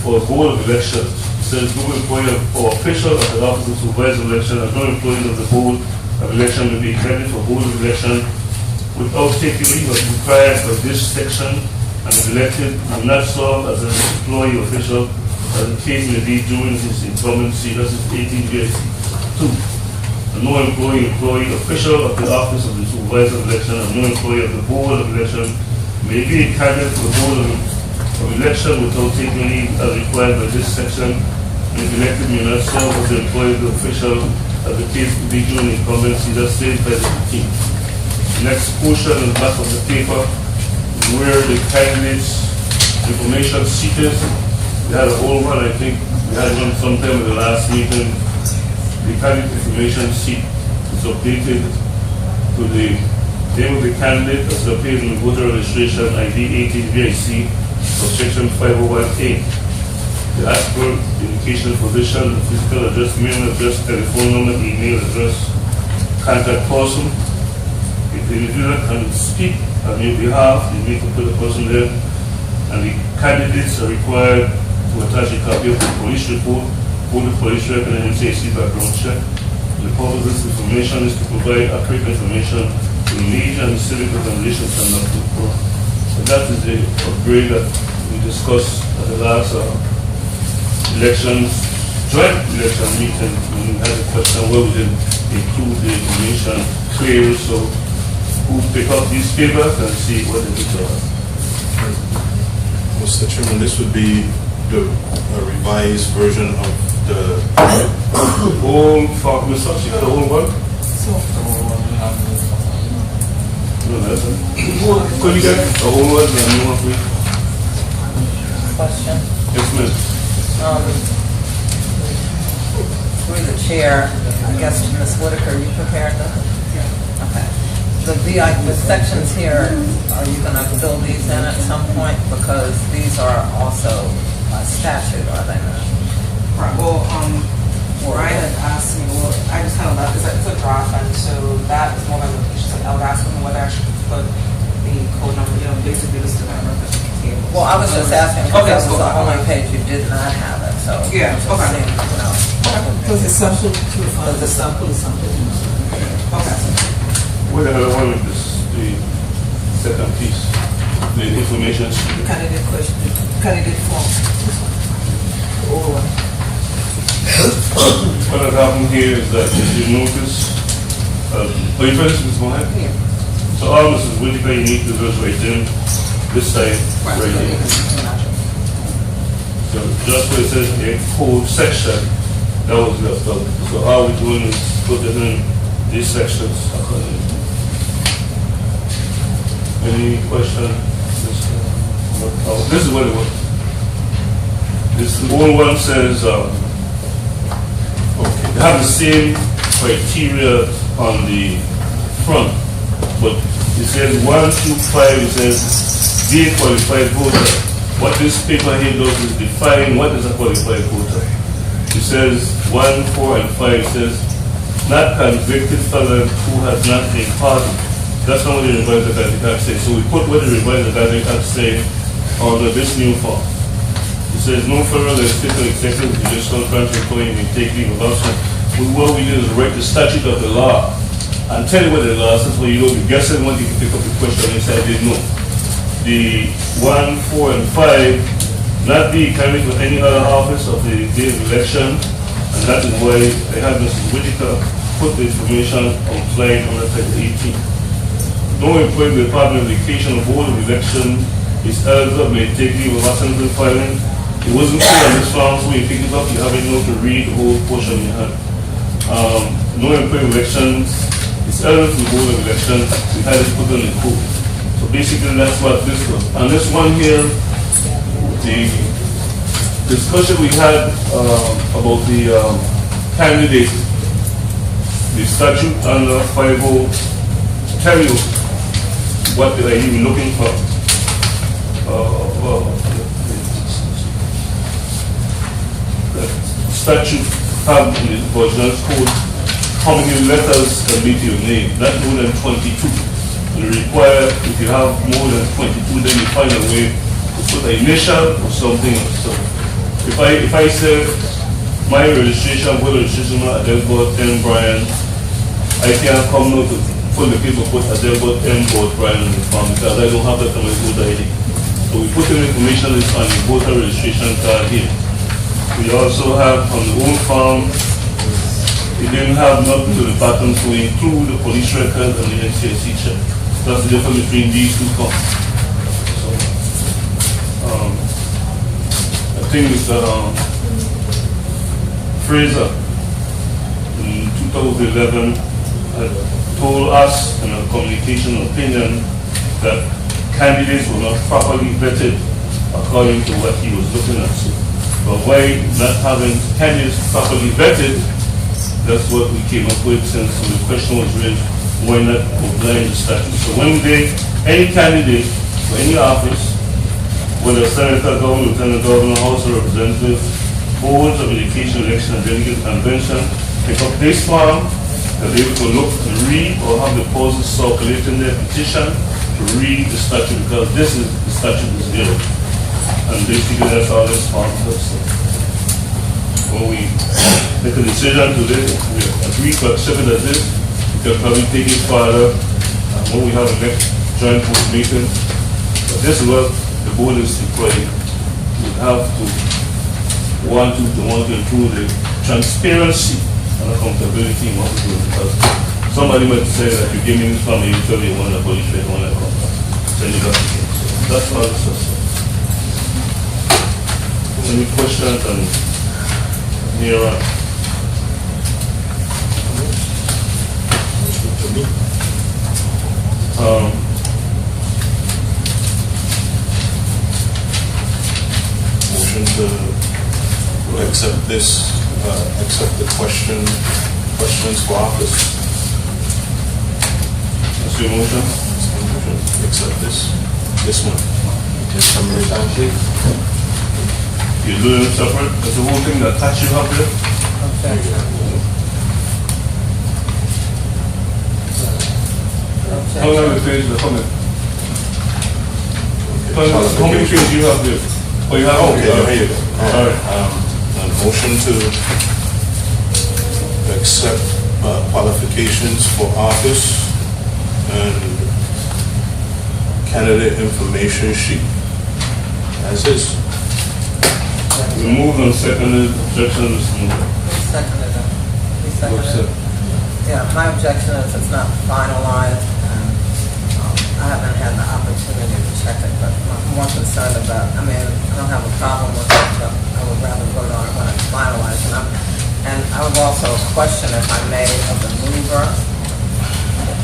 for Board of Election. Says no employee or official of the office of supervisor election and no employee of the board of election will be candidate for board of election without taking leave as required by this section and is elected and not serve as an employee official as the case may be during his incumbency. That is 18 BIC 2. And no employee official of the office of the supervisor of election and no employee of the board of election may be a candidate for the board of election without taking leave as required by this section. And if elected may not serve as the employee of the official as the case to be during incumbency. That's stated by the 15th. The next portion in the back of the paper is where the candidates' information sheet is. We had a whole one, I think we had one sometime in the last meeting. The candidate information sheet is updated to the name of the candidate as appeared in the voter registration ID 18 BIC of section 501A. The aspirant indication position, the physical address, mailing address, telephone number, email address, contact person. If the individual can speak on your behalf, you need to put the person there. And the candidates are required to attach a copy of the police report, or the police record, and NCAC background check. The purpose of this information is to provide accurate information to the major and civic organizations conducted for. So that is the upgrade that we discussed at the last joint election meeting. When we had a question where we didn't include the information clear, so who pick up these papers and see what it is. Mr. Chairman, this would be the revised version of the whole document section, the whole one? No, that's it. Could you get the whole one and the new one, please? Question. Yes, ma'am. through the chair, I guess, Ms. Whitaker, you prepared that? Okay. The sections here, are you going to fill these in at some point? Because these are also by statute, are they not? Right, well, Ryan had asked me, well, I just kind of left, because it's a draft, and so that is more like, I would ask him whether I should put the code number, basically listed on the table. Well, I was just asking, because Okay, that was so- the only page you did not have it, so. Yeah, it just okay. seemed, Because the sample, the sample is something. Okay. What the other one is the second piece, the information sheet. The candidate question, the candidate form. The old one. What has happened here is that if you notice, are you finished, Ms. Mohan? Yeah. So all Mrs. Whitaker, you need to do is right in this side, right here. So just where it says a code section, that was left out. So all we're doing is put it in these sections. Any question? This is what it was. This old one says, they have the same criteria on the front, but it says 1, 2, 5, it says be a qualified voter. What this paper here does is define what is a qualified voter. It says 1, 4, and 5 says not convicted felon who has not been pardoned. That's not what the revised academic act says. So we put what the revised academic act say on this new form. It says no federal legislative executive judicial branch employee may take leave of absence. What we did is write the statute of the law and tell you what the law says, so you don't be guessing when you can pick up the question and say I didn't know. The 1, 4, and 5 not be carried with any other office of the day of election, and that is why I had Mrs. Whitaker put the information on slide number 18. No employee with Department of Education or Board of Election is eligible may take leave of absence in filing. It wasn't clear on this form, so when you pick it up, you have enough to read the whole portion you had. No employee elections is eligible to the Board of Elections. We had it put on the code. So basically, that's what this was. And this one here, the discussion we had about the candidate, the statute under 50 tell you what they are even looking for. The statute have in the original code how many letters can be to your name, not more than 22. You require, if you have more than 22, then you find a way to put an initial or something. So if I said my registration, voter registration at Delbert M. Bryan, I can't come now to put the people put at Delbert M. Bryan in the form because I don't have that on my voter ID. So we put in information list on the voter registration card here. We also have on the old form, it didn't have nothing to the bottom to include the police record and the NCSC check. That's the difference between these two forms. So, I think Mr. Fraser in 2011 had told us in a communication opinion that candidates were not properly vetted according to what he was looking at. So, but why not having candidates properly vetted? That's what we came up with since the question was raised, why not comply the statute? So when any candidate for any office, whether senator, governor, lieutenant governor, house of representatives, boards of education, election, and delegate convention, pick up this form, they'll be able to look and read or have the pauses circulating their petition to read the statute because this is the statute is there. And basically that's all this form does. When we make a decision today, we agree to accept it as this, we can probably take it further when we have a next joint board meeting. But this is what the board is requiring. We have to want to improve the transparency and accountability in what we do. Because somebody might say that you give me this form and you tell me one of the police rate, one of the send it up again. So that's all this is. Any questions on here on? Motion to accept this accept the questions for office. That's your motion? Accept this one. Just summary time sheet. You do them separate? That's the whole thing that touch you up there? How many pages the comment? How many pages do you have there? Oh, you have, Okay, here you go. All right. A motion to accept qualifications for office and candidate information sheet as is. We moved on seconded, objection is moved. Who seconded it? Who seconded What's it? that? Yeah, my objection is it's not finalized, and I haven't had the opportunity to check it, but I'm more concerned about, I mean, I don't have a problem with it, but I would rather vote on it when it's finalized. And I would also question, if I may, of the mover.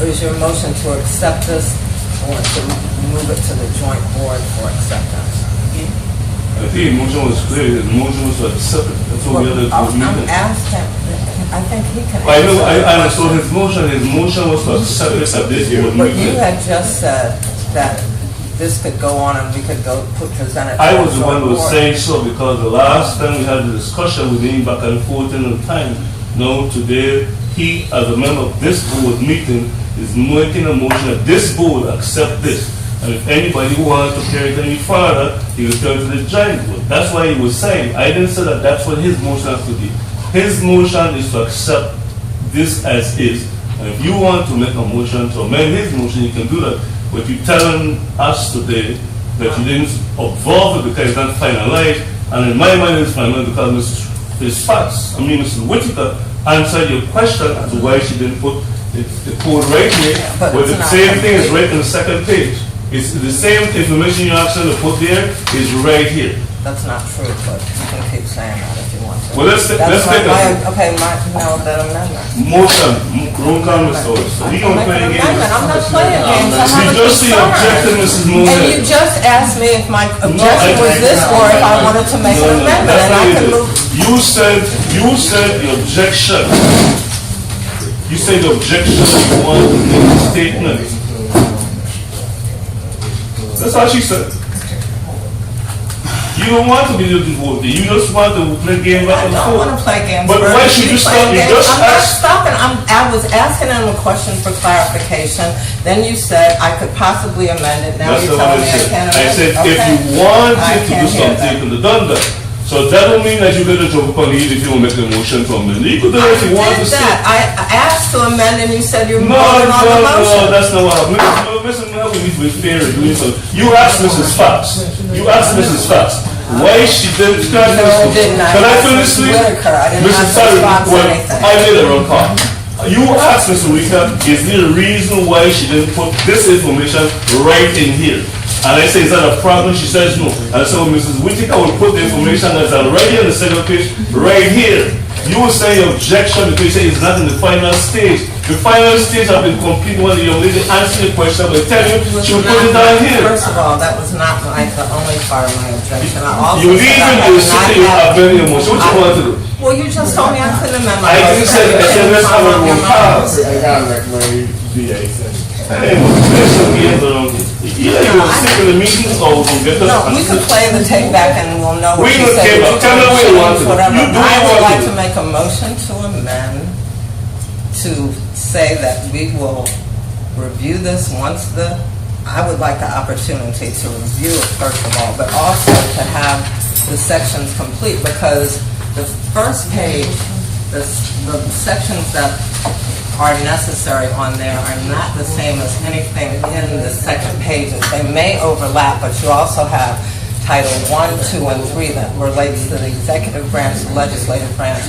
Is your motion to accept this or to move it to the joint board for acceptance? I think his motion was clear, his motion was to accept it. That's what we had to I'm meet. asking, I think he can I know, answer the I understood question. his motion was to accept it at this board But you meeting. had just said that this could go on and we could go present it. to I was the one who was board. saying so, because the last time we had the discussion with him back and forth in the time, no, today, he, as a member of this board meeting, is making a motion that this board accept this. And if anybody wants to carry it any further, he will turn to the giant board. That's why he was saying, I didn't say that that's what his motion has to be. His motion is to accept this as is. And if you want to make a motion to amend his motion, you can do that. But you're telling us today that you didn't observe it because it's not finalized. And in my mind, it's finalized because Ms. Fox, Mr. Whitaker answered your question as to why she didn't put the code right here. but But it's the not same thing is complete. right on the second page. It's the same information you're asking to put there is right here. That's not true, but you can keep saying that if you want to. Well, let's take a Okay, no, that amendment. motion, roll call, Mr. Oyster. We don't play games. I'm not playing games, I You have a just see concern. objective, Mrs. And you Mooney. just asked me if my objection was this or if I wanted to make an amendment, and I can move. You said the objection. You said the objection, you want to make a statement. That's all she said. You don't want to be the vote. You just want to play game back I and don't want to forth. play games. But Bert. why should you stop? You play just games. I'm not asked. stopping. I was asking him a question for clarification. Then you said I could possibly amend it. Now That's you're not what telling I me I said. can't I amend said, it. if Okay. you wanted I to do can't hear something, that. you could have done that. So that don't mean that you get a job upon you if you don't make a motion to amend. You could do it if you want to did say. that. I asked to amend and you said you're No, voting on the motion. that's not what happened. Mrs. Miller, we need to be fair in doing so. You asked Mrs. Fox. You asked Mrs. Fox why she didn't. No, I didn't. I Can I asked finish, Ms. please? Whitaker. I didn't Mrs. ask Sorry, Ms. Fox well, anything. I made a wrong call. You asked Mr. Whitaker, is there a reason why she didn't put this information right in here? And I say, is that a problem? She says no. And so Mrs. Whitaker will put the information that's already on the second page right here. You will say your objection because you say it's not in the final stage. The final stage have been complete when the young lady answered the question, but tell you she will put it down here. First of all, that was not the only part of my objection. I also You said even I you had say not you had- have very emotion. What you want to do? Well, you just told me I couldn't amend my I motion. didn't say, I said let's have a roll call. I gotta make my VA sense. Hey, there's some games around here. Either you will sit in the meetings or we'll get us. No, we could play the tape back and we'll know what We you don't said. care about- tell me what you want to do. Whatever. You do what I you would want like to to do. make a motion to amend to say that we will review this once I would like the opportunity to review it first of all, but also to have the sections complete, because the first page, the sections that are necessary on there are not the same as anything in the second pages. They may overlap, but you also have Title 1, 2, and 3 that relates to the executive branch, the legislative branch,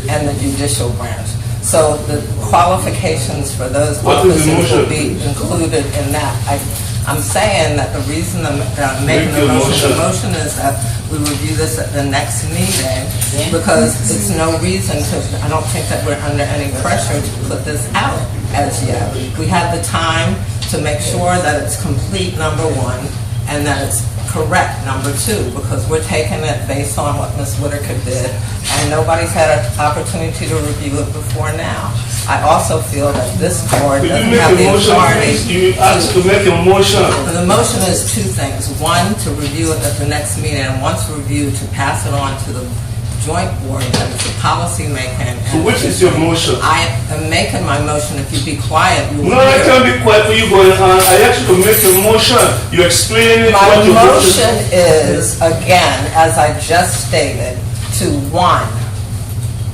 and the judicial branch. So the qualifications for those What is the offices will motion? be included in that. I'm saying that the reason that I'm making Make the your motion is that we review this at the next meeting, because it's no reason to, I don't think that we're under any pressure to put this out as yet. We have the time to make sure that it's complete, number one, and that it's correct, number two, because we're taking it based on what Ms. Whitaker did, and nobody's had an opportunity to review it before now. I also feel that this board Could doesn't you have make a the motion, authority. please? You asked to make a motion. The motion is two things. One, to review it at the next meeting, and once reviewed, to pass it on to the joint board that is the policy making. So which is your motion? I am making my motion. If you be quiet, you will No, I hear. can't be quiet for you going on. I actually make a motion. You explain it. My what your motion is, again, as I just stated, to one,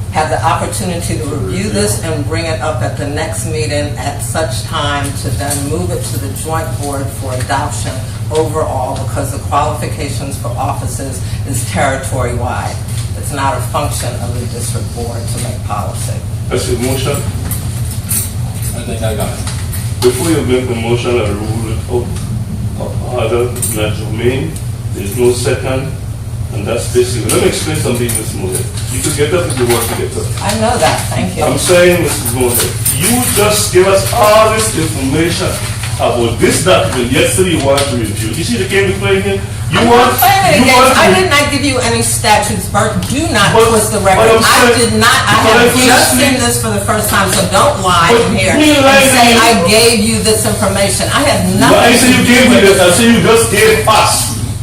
have the opportunity to review this and bring it up at the next meeting at such time to then move it to the joint board for adoption overall, because the qualifications for offices is territory-wide. It's not a function of the district board to make policy. That's your motion. I think I got it. Before you make the motion, I rule it out of order, not germane. There's no second, and that's basically. Let me explain something, Ms. Mohammed. You can get up if you want to get up. I know that, thank you. I'm saying, Mrs. Mohammed, you just gave us all this information about this document yesterday you wanted to review. You see the game we're playing here? You I'm want, not playing you any want games. I to- did not give you any statutes, Bert. Do not But- twist the but record. I'm I saying- did not. I but have if you just see- seen this for the first time, so don't lie But in here me and lying say in- I gave you this information. I have But nothing I say you to gave do me with this. I say you just gave us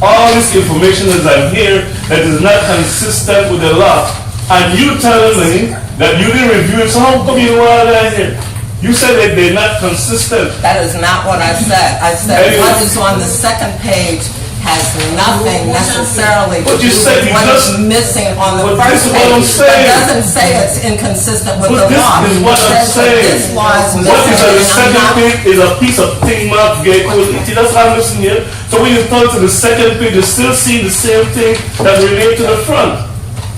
all this information that I'm here that is not consistent with the law. And you telling me that you didn't review it, so how come you want that here? You said that they're not consistent. That is not what I said. I said Anyway. what is on the second page has nothing necessarily to But do you said with you what just- is missing on the But this first is what I'm page. saying. That doesn't say it's inconsistent with But the this law. is what It I'm says that saying. this law is missing. What is on the and I'm second not- page is a piece of thing marked gay code. See, that's what I'm missing here. So when you turn to the second page, you still see the same thing that relates to the front.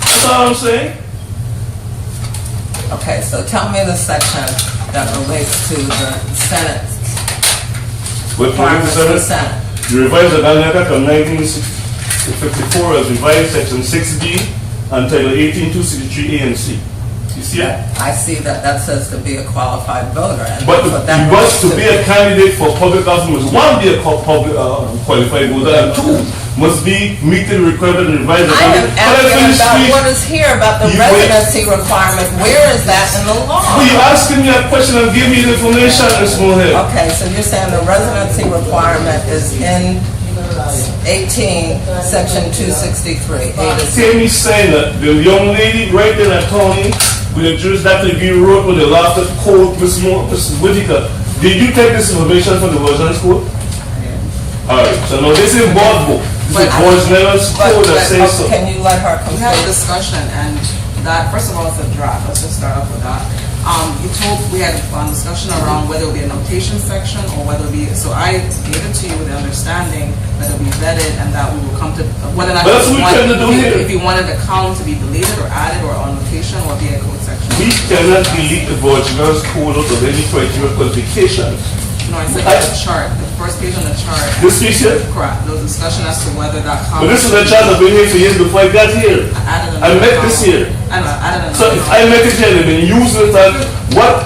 That's all I'm saying. Okay, so tell me the section that relates to the Senate But requirements for the Senate. you revised the Ghana Act of 1954 as revised section 6B and title 18263 A and C. You see it? I see that that says to be a qualified voter. And But that's what that you want relates to be a candidate for public office must one be a public qualified voter, and two must be meet the requirement and revise the. I am asking about speech. what is here about the You wait. residency requirement. Where is that in the law? Well, you asking me a question and give me the information, Ms. Mohammed. Okay, so you're saying the residency requirement is in 18, section 263, A to Z. Tammy saying that the young lady right there at Tony with the jurisdiction be wrote with the last code, Mrs. Whitaker. Did you take this information from the version school? Alright, so now this is board book. This is board's Nellis code that says so. Can you let her We had a complete? discussion, and that, first of all, it's a draft, let's just start off with that. We had a discussion around whether it would be a notation section, or whether it be, so I gave it to you with the understanding that it'll be vetted, and that we will come to, whether or not But that's what we trying to do here. if you wanted the column to be deleted, or added, or on notation, or be a code section. We cannot delete the Virginals code out of any criteria qualification. No, I said the chart, the first page on the chart. This piece here? Correct, there was discussion as to whether that But column. this is a chart I've been here for years before I got here. I added I another met this column. here. I know, I added So another if column. I make it here, they've been using it, and what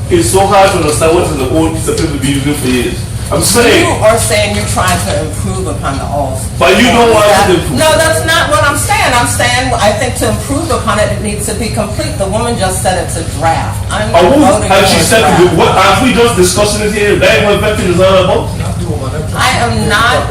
is so hard to understand what is the old piece of paper we've been using for years? I'm You saying, are saying you're trying to improve upon the old. but you don't want That- it to improve. No, that's not what I'm saying. I'm saying, I think to improve upon it, it needs to be complete. The woman just said it's a draft. I'm not voting And for she a said, draft. what, are we just discussing it here? That ain't what vetting is all about? I am not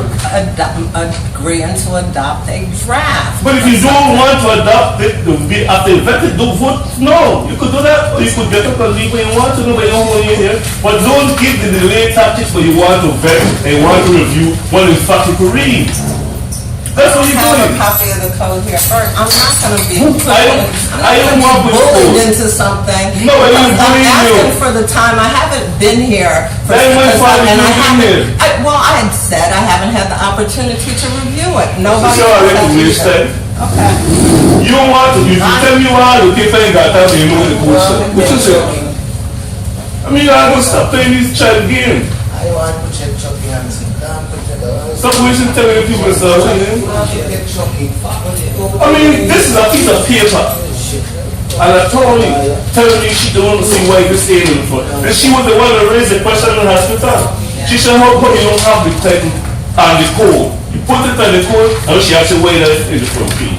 agreeing to adopt a draft. But if you don't want to adopt it, to be after vetted, don't vote no. You could do that, or you could get up and leave when you want to, nobody don't want you here. But don't give the delay tactics where you want to vet and want to review when in fact you could read. That's what you're I have a doing. copy of the code here. First, I'm not going to be I don't want to bullied code. into something. No, I didn't because I'm bully you. asking for the time. I haven't been here. For That ain't my fault and you I been here. haven't. Well, I had said I haven't had the opportunity to review it. Nobody. It's all right, else you has either. said. Okay. You don't want to, if you tell me you want to, keep playing that time, you know what the code said. Which is it? I mean, I'm going to stop playing this child game. I want to check Chucky Hansen. Stop wasting time with people, sir. I mean, this is a piece of paper. And I told me, telling me she don't see why this ain't in front. And she was the one that raised the question in the hospital. She said, how come you don't have the title and the code? You put it on the code, and she has to weigh that in the front page.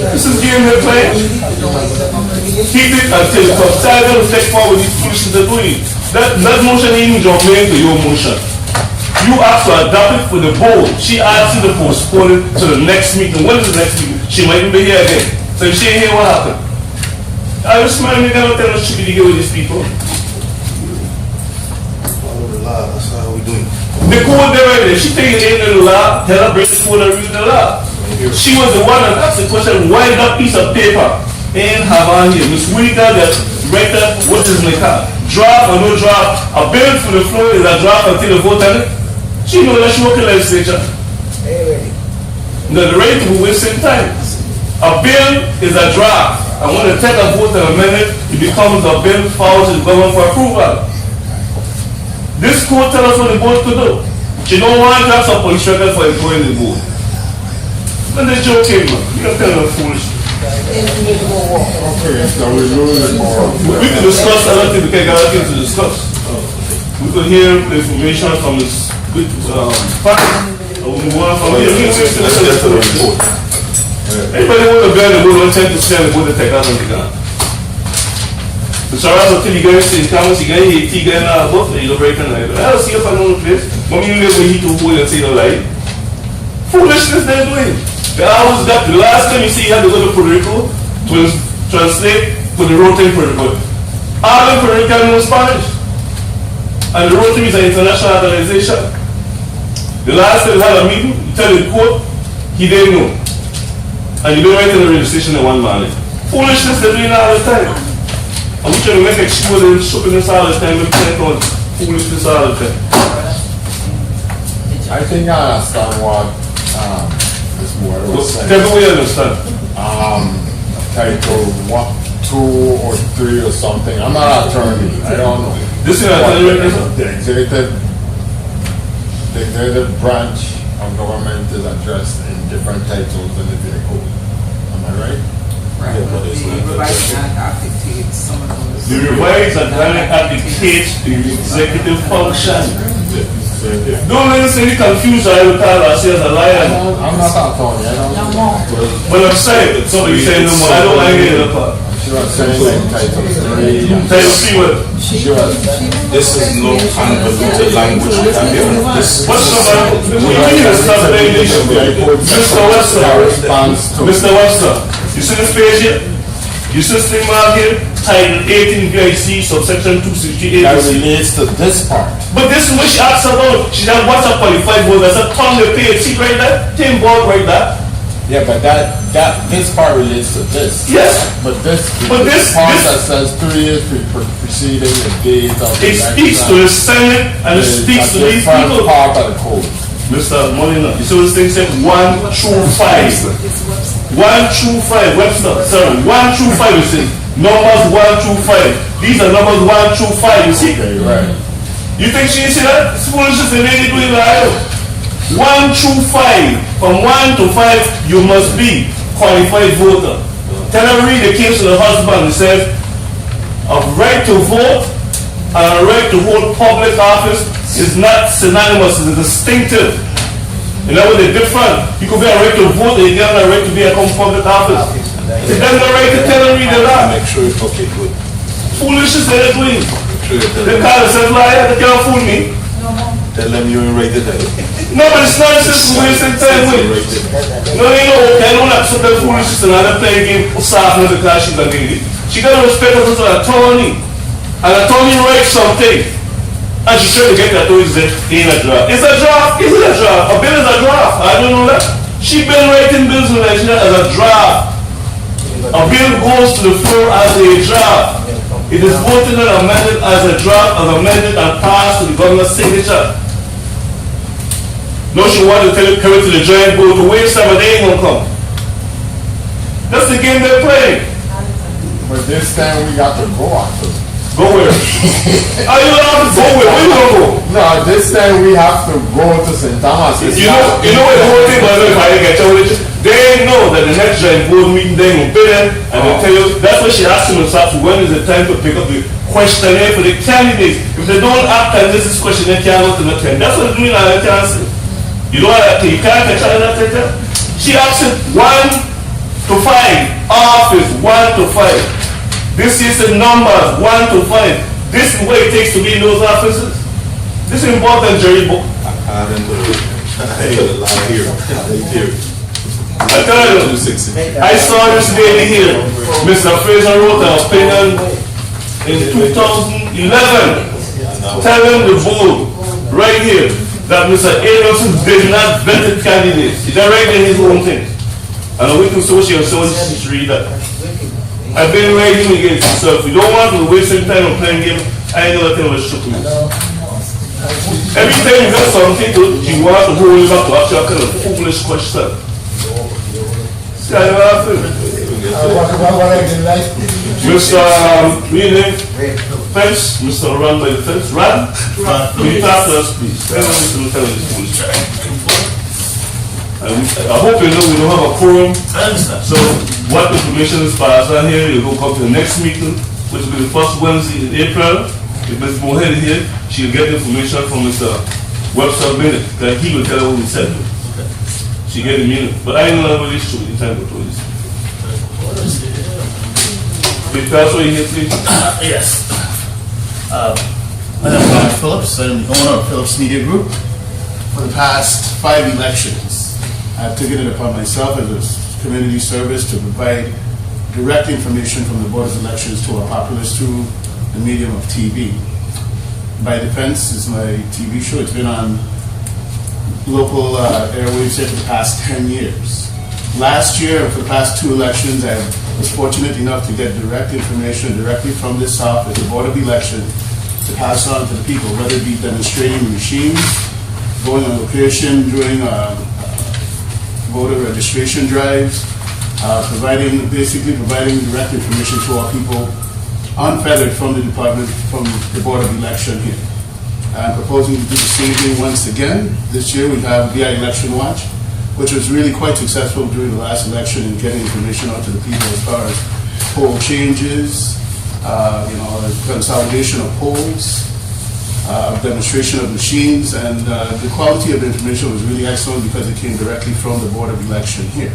This is game they're playing. Keep it until it comes time to take forward these foolishness they're doing. That motion ain't even germane to your motion. You asked to adopt it for the board. She asked you to postpone it to the next meeting. When is the next meeting? She might even be here again. So if she ain't here, what happened? I just man, they don't tell us she be together with these people. Follow the law, that's how we doing. The code there right there. She take it in the law, tell her break the code and read the law. She was the one that asked the question, why that piece of paper ain't have on here? Miss Whitaker, the writer, what is in the car? Draft or no draft? A bill for the floor is a draft until the vote on it? She knows that she work in legislature. No, the right to wasting time. A bill is a draft. And when they take a vote and amend it, it becomes a bill filed to the government for approval. This code tells us what the board could do. She don't want to have some police record for employing the board. Then they joking, man. You don't tell them foolish. Okay, so we're losing more. We can discuss a lot of things, we can get other things to discuss. We could hear the information from this good fact. And we move on from here. Let's get to the report. Anybody want to bear the board, don't tend to stand the board and take out on the gun. So I was telling you guys, in comments, you guys, you guys now, both of you don't break on that. I don't see if I know the place. Mommy, you live when he to hold and say no lie. Foolishness they're doing. The hours got the last time you see you had to go to Puerto Rico to translate for the rotating protocol. All in Puerto Rican know Spanish. And the rotating is an international organization. The last time we had a meeting, you tell the court, he didn't know. And you don't write in the registration in one morning. Foolishness they're doing all the time. And we trying to make excuse and shopping this all the time, we can't on foolishness all the time. I think I understand what this board was saying. Tell me what you understand. Title 1, 2, or 3 or something. I'm not an attorney. I don't know. This is an attorney right now? The executive branch of government is addressed in different titles in the vehicle. Am I right? Right, but the revised act dictates some of those. The revised Atlantic Act dictates the executive function. Don't let us any confused I will call us as a liar. I'm not an attorney. I don't know. But I'm saying, somebody saying no more. I don't want to hear the part. She was saying like title 3. Title 3 what? This is no convoluted language we have here. What's somebody? We need to stop playing this. Mr. Webster, you see this page here? You see this thing mark here? Title 18 VIC subsection 268. That relates to this part. But this is what she asks about. She said, what's a qualified voter? I said, turn the page. See right there? Team board right there. Yeah, but this part relates to this. Yes. But this part that says 3 years preceding the date of the it speaks to the Senate and it speaks to these people. Part of the code. Mr. Molina, you see what this thing said? 1 through 5. 1 through 5. Webster, sorry. 1 through 5 is it. Numbers 1 through 5. These are numbers 1 through 5. You see? Okay, right. You think she didn't see that? It's foolishness the lady doing that. 1 through 5. From 1 to 5, you must be qualified voter. Tell her read the case of the husband. It says, a right to vote and a right to hold public office is not synonymous, it's distinctive. In other words, they're different. You could be a right to vote and you have a right to be a public office. It doesn't have a right to tell her read the law. Make sure it's okay, good. Foolishness they're doing. Make sure you tell They them. call themselves liar, they can't fool me. Tell them you ain't right to tell. No, but it's not just wasting time with it. No, you know, okay, I don't accept that foolishness and I'm playing game soft in the class she's not getting it. She got to respect us as an attorney. An attorney writes something. And she tried to get that to it in a draft. It's a draft. Is it a draft? A bill is a draft. I don't know that. She been writing bills in Nigeria as a draft. A bill goes to the floor as a draft. It is voted and amended as a draft, as amended and passed to the governor's signature. No, she wanted to carry it to the giant board to waste time, but they ain't gonna come. That's the game they're playing. But this time we got to go after. Go where? Are you allowed to go where? Where you gonna go? No, this time we have to go to St. Thomas. You know what the whole thing was if I didn't get you with it? They know that the next giant board meeting they gonna pay them and they'll tell you that's what she asked him herself when is the time to pick up the questionnaire for the candidates. If they don't act and this is questionnaire, can't go to the can. That's what doing on the council. You know what? You can't catch that. She asked it 1 to 5. Office 1 to 5. This is the numbers 1 to 5. This is what it takes to be in those offices. This is important, Jerry. I didn't lie here. I tell you, I saw this lady here. Mr. Fraser wrote an opinion in 2011 telling the board right here that Mr. Adelson did not vet the candidates. He directed his own things. And we can social read that. I've been writing against it. So if you don't want to waste your time on playing games, I ain't gonna tell you what shook me. Every time you got something you want to hold you back to ask you a kind of foolish question. It's kind of laughing. Mr. Fence, Mr. Run by the Fence, Run? Will you talk to us, please? I don't want to tell you this foolish. I hope you know we don't have a quorum. So what information is passed on here, you'll go come to the next meeting, which will be the first Wednesday in April. If Ms. Mohead is here, she'll get information from Mr. Webster Bennett, that he will tell her what he said. She get the meaning. But I don't know what this should be time to do this. Please pass what you here, please. Yes. My name is Ron Phillips. I'm the owner of Phillips Media Group. For the past 5 elections, I've taken it upon myself as a community service to provide direct information from the Board of Elections to our populace through the medium of TV. By Defense is my TV show. It's been on local airwaves here for the past 10 years. Last year, for the past 2 elections, I was fortunate enough to get direct information directly from this office, the Board of Election, to pass on to the people, whether it be demonstrating the machines, going on location, doing voter registration drives, basically providing direct information to our people, unfettered from the department, from the Board of Election here. I'm proposing to do the same thing once again. This year we have BOE Election Watch, which was really quite successful during the last election in getting information out to the people as far as poll changes, consolidation of polls, demonstration of machines, and the quality of the information was really excellent because it came directly from the Board of Election here.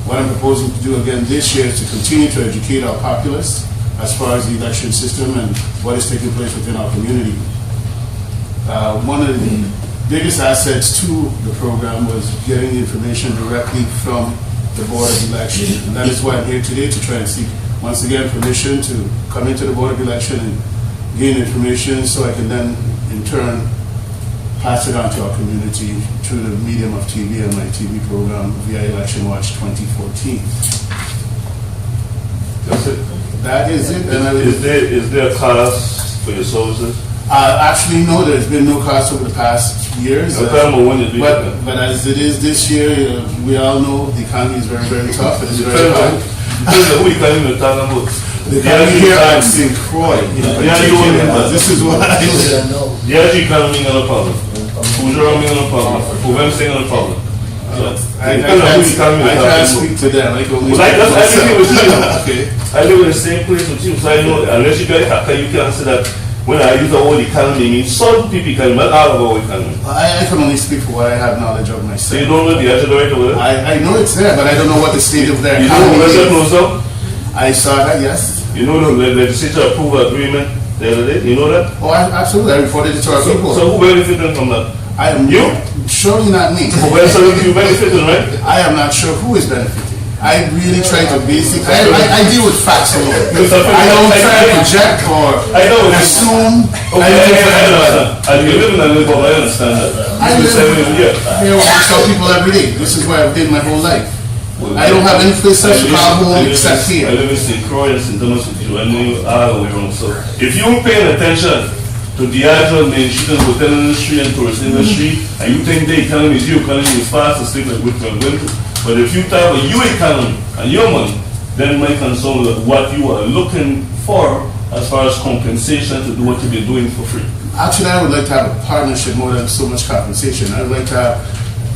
What I'm proposing to do again this year is to continue to educate our populace as far as the election system and what is taking place within our community. One of the biggest assets to the program was getting information directly from the Board of Election. And that is why I'm here today, to try and seek, once again, permission to come into the Board of Election and gain information so I can then, in turn, pass it on to our community through the medium of TV and my TV program, BOE Election Watch 2014. That's it. That is it. And Is there a cost for your services? Actually, no, there's been no cost over the past years. But as it is this year, we all know the economy is very, very tough. It's very hard. Who economy are talking about? The economy here at St. Croix. This is what I know. The energy economy is not a problem. Food economy is not a problem. Food is not a problem. I can't speak to them. I can only speak to myself. Okay. I live in the same place with you, so I know unless you get hacker, you can't say that when I use the word economy, it means some people can, not all of our economy. I can only speak for what I have knowledge of myself. So you don't know the agenda right away? I know it's there, but I don't know what the state of their economy is. You know Russia closed down? I saw that, yes. You know the legislature approved agreement the other day? You know that? Oh, absolutely. I reported it to our people. So who benefited from that? I am you? Surely not me. Well, so you benefited, right? I am not sure who is benefiting. I really try to I deal with facts alone. I don't try to project or assume. I live in a neighborhood, I understand that. I live here with some people every day. This is where I've been my whole life. I don't have any place else to call home except here. I live in St. Croix and St. Thomas with you. I know you all the way around. So if you're paying attention to the actual main street and hotel industry and tourist industry, and you think the economy is your economy is fast and stick like we're going to, but if you talk about your economy and your money, then my concern is what you are looking for as far as compensation to do what you've been doing for free. Actually, I would like to have a partnership more than so much compensation. I would like to have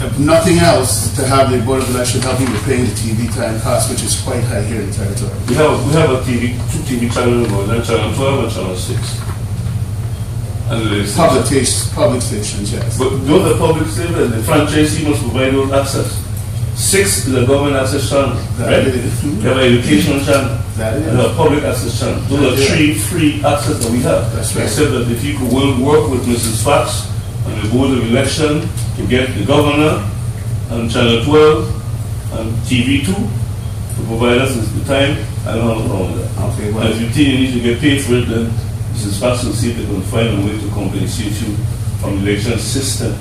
if nothing else, to have the Board of Election helping with paying the TV time cost, which is quite high here in the territory. We have a TV, two TV channels, channel 12 and channel 6. And the Public stations, yes. But those are public stations, the franchisee must provide those access. 6 is a government access channel, right? We have an educational channel, and a public access channel. Those are 3 free access that we have. That's right. Except that if you could work with Mrs. Fox and the Board of Election to get the governor and channel 12 and TV2 to provide us with the time, I don't have a problem with that. Okay, well, And if you think you need to get paid for it, then Mrs. Fox will see if they can find a way to compensate you from the election system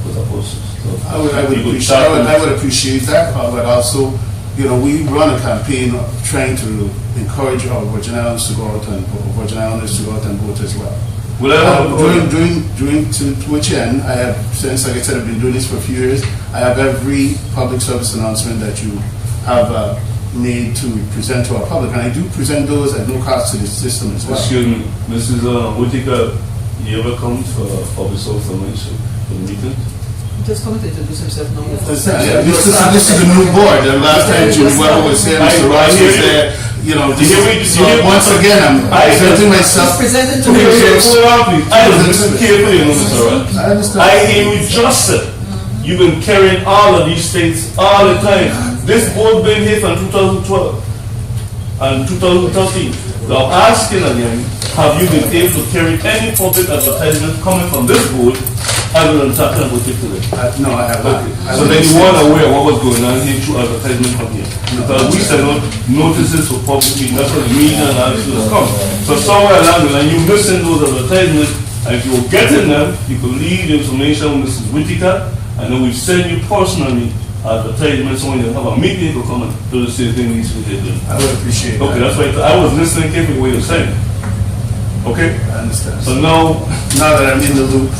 for the process. So I would appreciate that, but also, you know, we run a campaign of trying to encourage our Virgin Islands to go out and Virgin Islanders to go out and vote as well. During to which end, I have, since, like I said, I've been doing this for a few years, I have every public service announcement that you have made to present to our public, and I do present those at no cost to the system as well. Excuse me, Mrs. Whitaker, you ever come for public service announcement for the meeting? Just come to introduce himself now. This is a new board. The last time Jimmy Weber was here, Mr. Ross was there. You know, once again, I'm presenting myself. Presenting to I the listen carefully, Mr. Ross. I understand. I hear you just said you've been carrying all of these states all the time. This board been here from 2012 and 2013. Now asking again, have you been able to carry any public advertisement coming from this board other than talking about it today? No, I have not. Okay. So then you weren't aware of what was going on here through advertisement from here. Because we send out notices for public meetings, that's what the media and all this will come. So somewhere along the line, you're missing those advertisements, and if you're getting them, you can leave the information with Mrs. Whitaker, and then we send you personally advertisements, so when you have a meeting, you can come and do the same thing these people doing. I would appreciate that. Okay, that's right. I was listening carefully what you're saying. Okay? I understand. So now that I'm in the loop.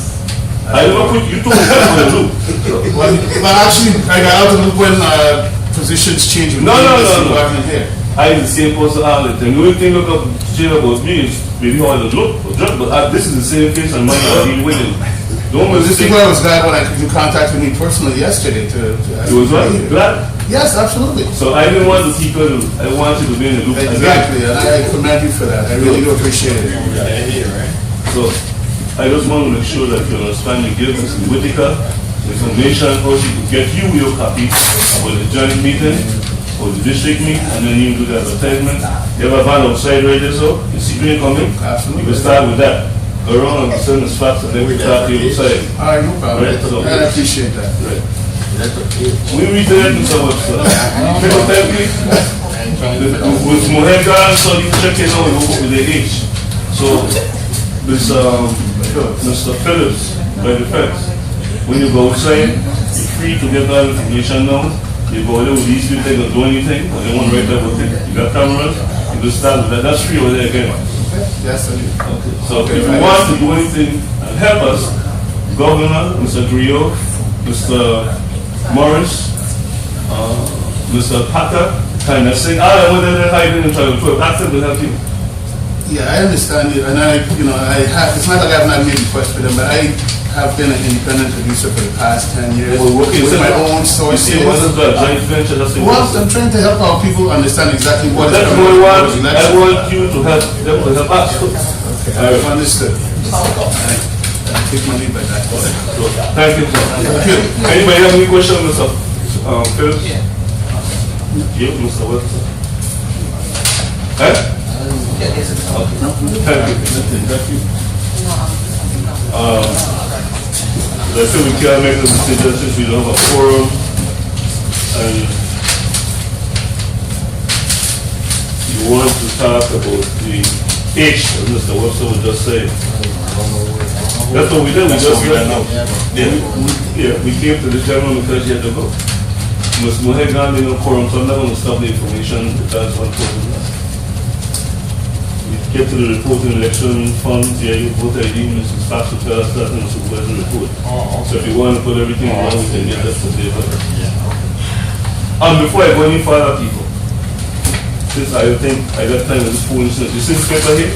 I never put you two in the loop. But actually, I got out of the loop when positions change. No. Here. I am the same person all the time. The only thing look up change about me is maybe how I look or drunk, but this is the same case and money I deal with it. This is why I was glad when you contacted me personally yesterday to you was what? Glad? Yes, absolutely. So I didn't want to keep it. I want you to be in the loop. Exactly, and I commend you for that. I really do appreciate it. So I just want to make sure that you understand you give Mrs. Whitaker information how she could get you your copy about the joint meeting or the district meeting, and then you do the advertisement. You have a van outside right there, so you see me coming? Absolutely. You can start with that. Go around and send us facts, and then we start the outside. All right, no problem. Right, so, I appreciate that. Right. We return to some of the take a time, please. With Mohegan, so you check it out with the age. So, this Mr. Phillips, by the facts, when you go outside, you're free to get that information now. You go there with these people, they don't do anything, or they won't write that with it. You got cameras, you just start with that. That's free over there again. Yes, I do. Okay. So if you want to do anything and help us, Governor, Mr. Griot, Mr. Morris, Mr. Packer, kind of saying, I want to hide in and try to put Packer will help you. Yeah, I understand it, and it's not like I have not made requests for them, but I have been an independent producer for the past 10 years with my own sources. Well, I'm trying to help our people understand exactly what is that's going what on. I want you to help them to help us. Okay, I understood. I take my leave by that. Thank you, sir. Thank you. Anybody have any questions, Mr. Phillips? You, Mr. Watson? Thank you. I think we can't make a decision since we don't have a forum, and you want to talk about the H, as Mr. Webster would just say. That's what we did, we just ran out. Yeah, we came to the general because he had to go. Ms. Mohegan, no quorum, so I'm not going to stop the information because one person left. We get to the report in election funds, yeah, you vote ID, Mrs. Fox will tell us that in the supervisory report. So if you want to put everything around, we can get that for paper. And before I go any further, people, since I think I got time with this foolishness, you see this paper here?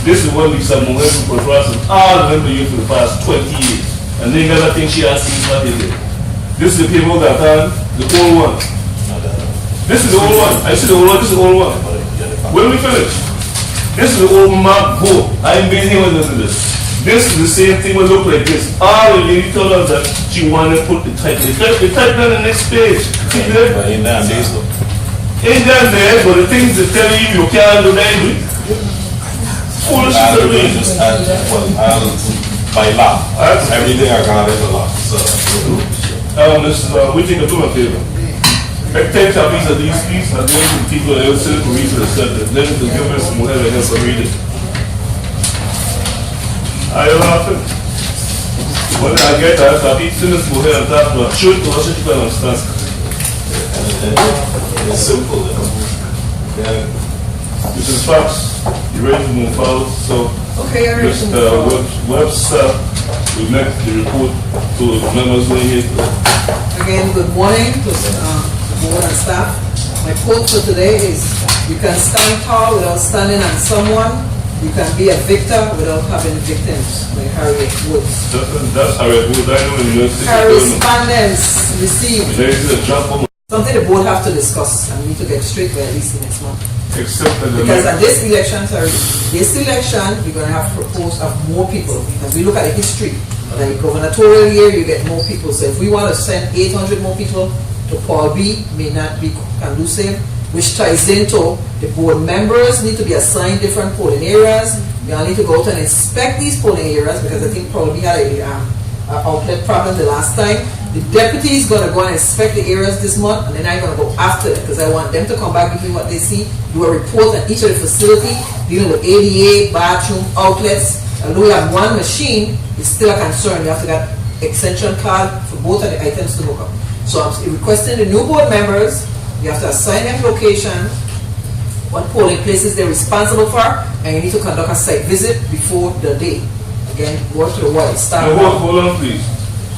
This is what Lisa Mohegan for us and all the members used for the past 20 years. And then the other thing she asked me is what is it? This is the paperwork I've done, the old one. This is the old one. I see the old one, this is the old one. When we finish, this is the old map board. I ain't been here when this is this. This is the same thing will look like this. All the lady told us that she wanted to put the type. The type on the next page. See there? But in that days though. Ain't that there, but the things they tell you can't do that. Foolish to me. Just add, well, by law. Everything I got is a law. So, We take a do a favor. Make 10 copies of these pieces and then the people that will send it to read to the center. Then the give us more help and help read it. Are you laughing? When I get that copy, send us more help and talk to a shoot to us, you can understand. it's simple. Yeah. This is facts. You ready to move forward? So, Okay, I ready to move forward. Webster will make the report to the members when he Again, good morning to the board and staff. My quote for today is, you can stand tall without standing on someone. You can be a victor without having victims, like Harriet Woods. That's Harriet Woods. I know in University. Correspondence received. There is a jump on Something the board have to discuss and we need to get straight by at least next month. except that the Because at this election, we're going to have to propose of more people. Because we look at the history, like gubernatorial year, you get more people. So if we want to send 800 more people to Paul B, may not be conducive, which ties into the board members need to be assigned different polling areas. We all need to go out and inspect these polling areas because I think probably had a outlet problem the last time. The deputy is going to go and inspect the areas this month, and then I'm going to go after them because I want them to come back, give me what they see, do a report on each of the facility, dealing with ADA, bathroom, outlets. Although we have one machine, it's still a concern. You have to get extension card for both of the items to hook up. So I'm requesting the new board members, you have to assign them location, what polling places they're responsible for, and you need to conduct a site visit before the day. Again, work to the white start. hold on, please.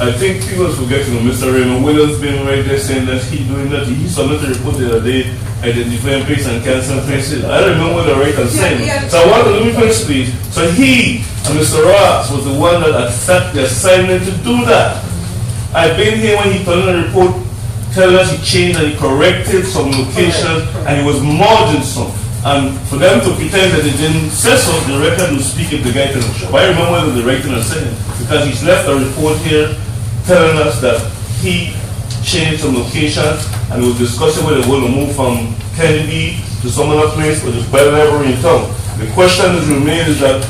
I think people forgetting Mr. Raymond Williams being right there saying that he doing that. He submitted a report the other day identifying places and canceling places. I don't remember the right and saying. So I want to let me finish, please. So he and Mr. Ross was the one that accepted the assignment to do that. I've been here when he put in a report telling us he changed and he corrected some locations and he was merging some. And for them to pretend that they didn't say so, the record will speak if the guy can show. I remember whether the right thing or saying because he's left a report here telling us that he changed some locations and was discussing whether they want to move from Kennedy to some other place or just better library in town. The question that remains is that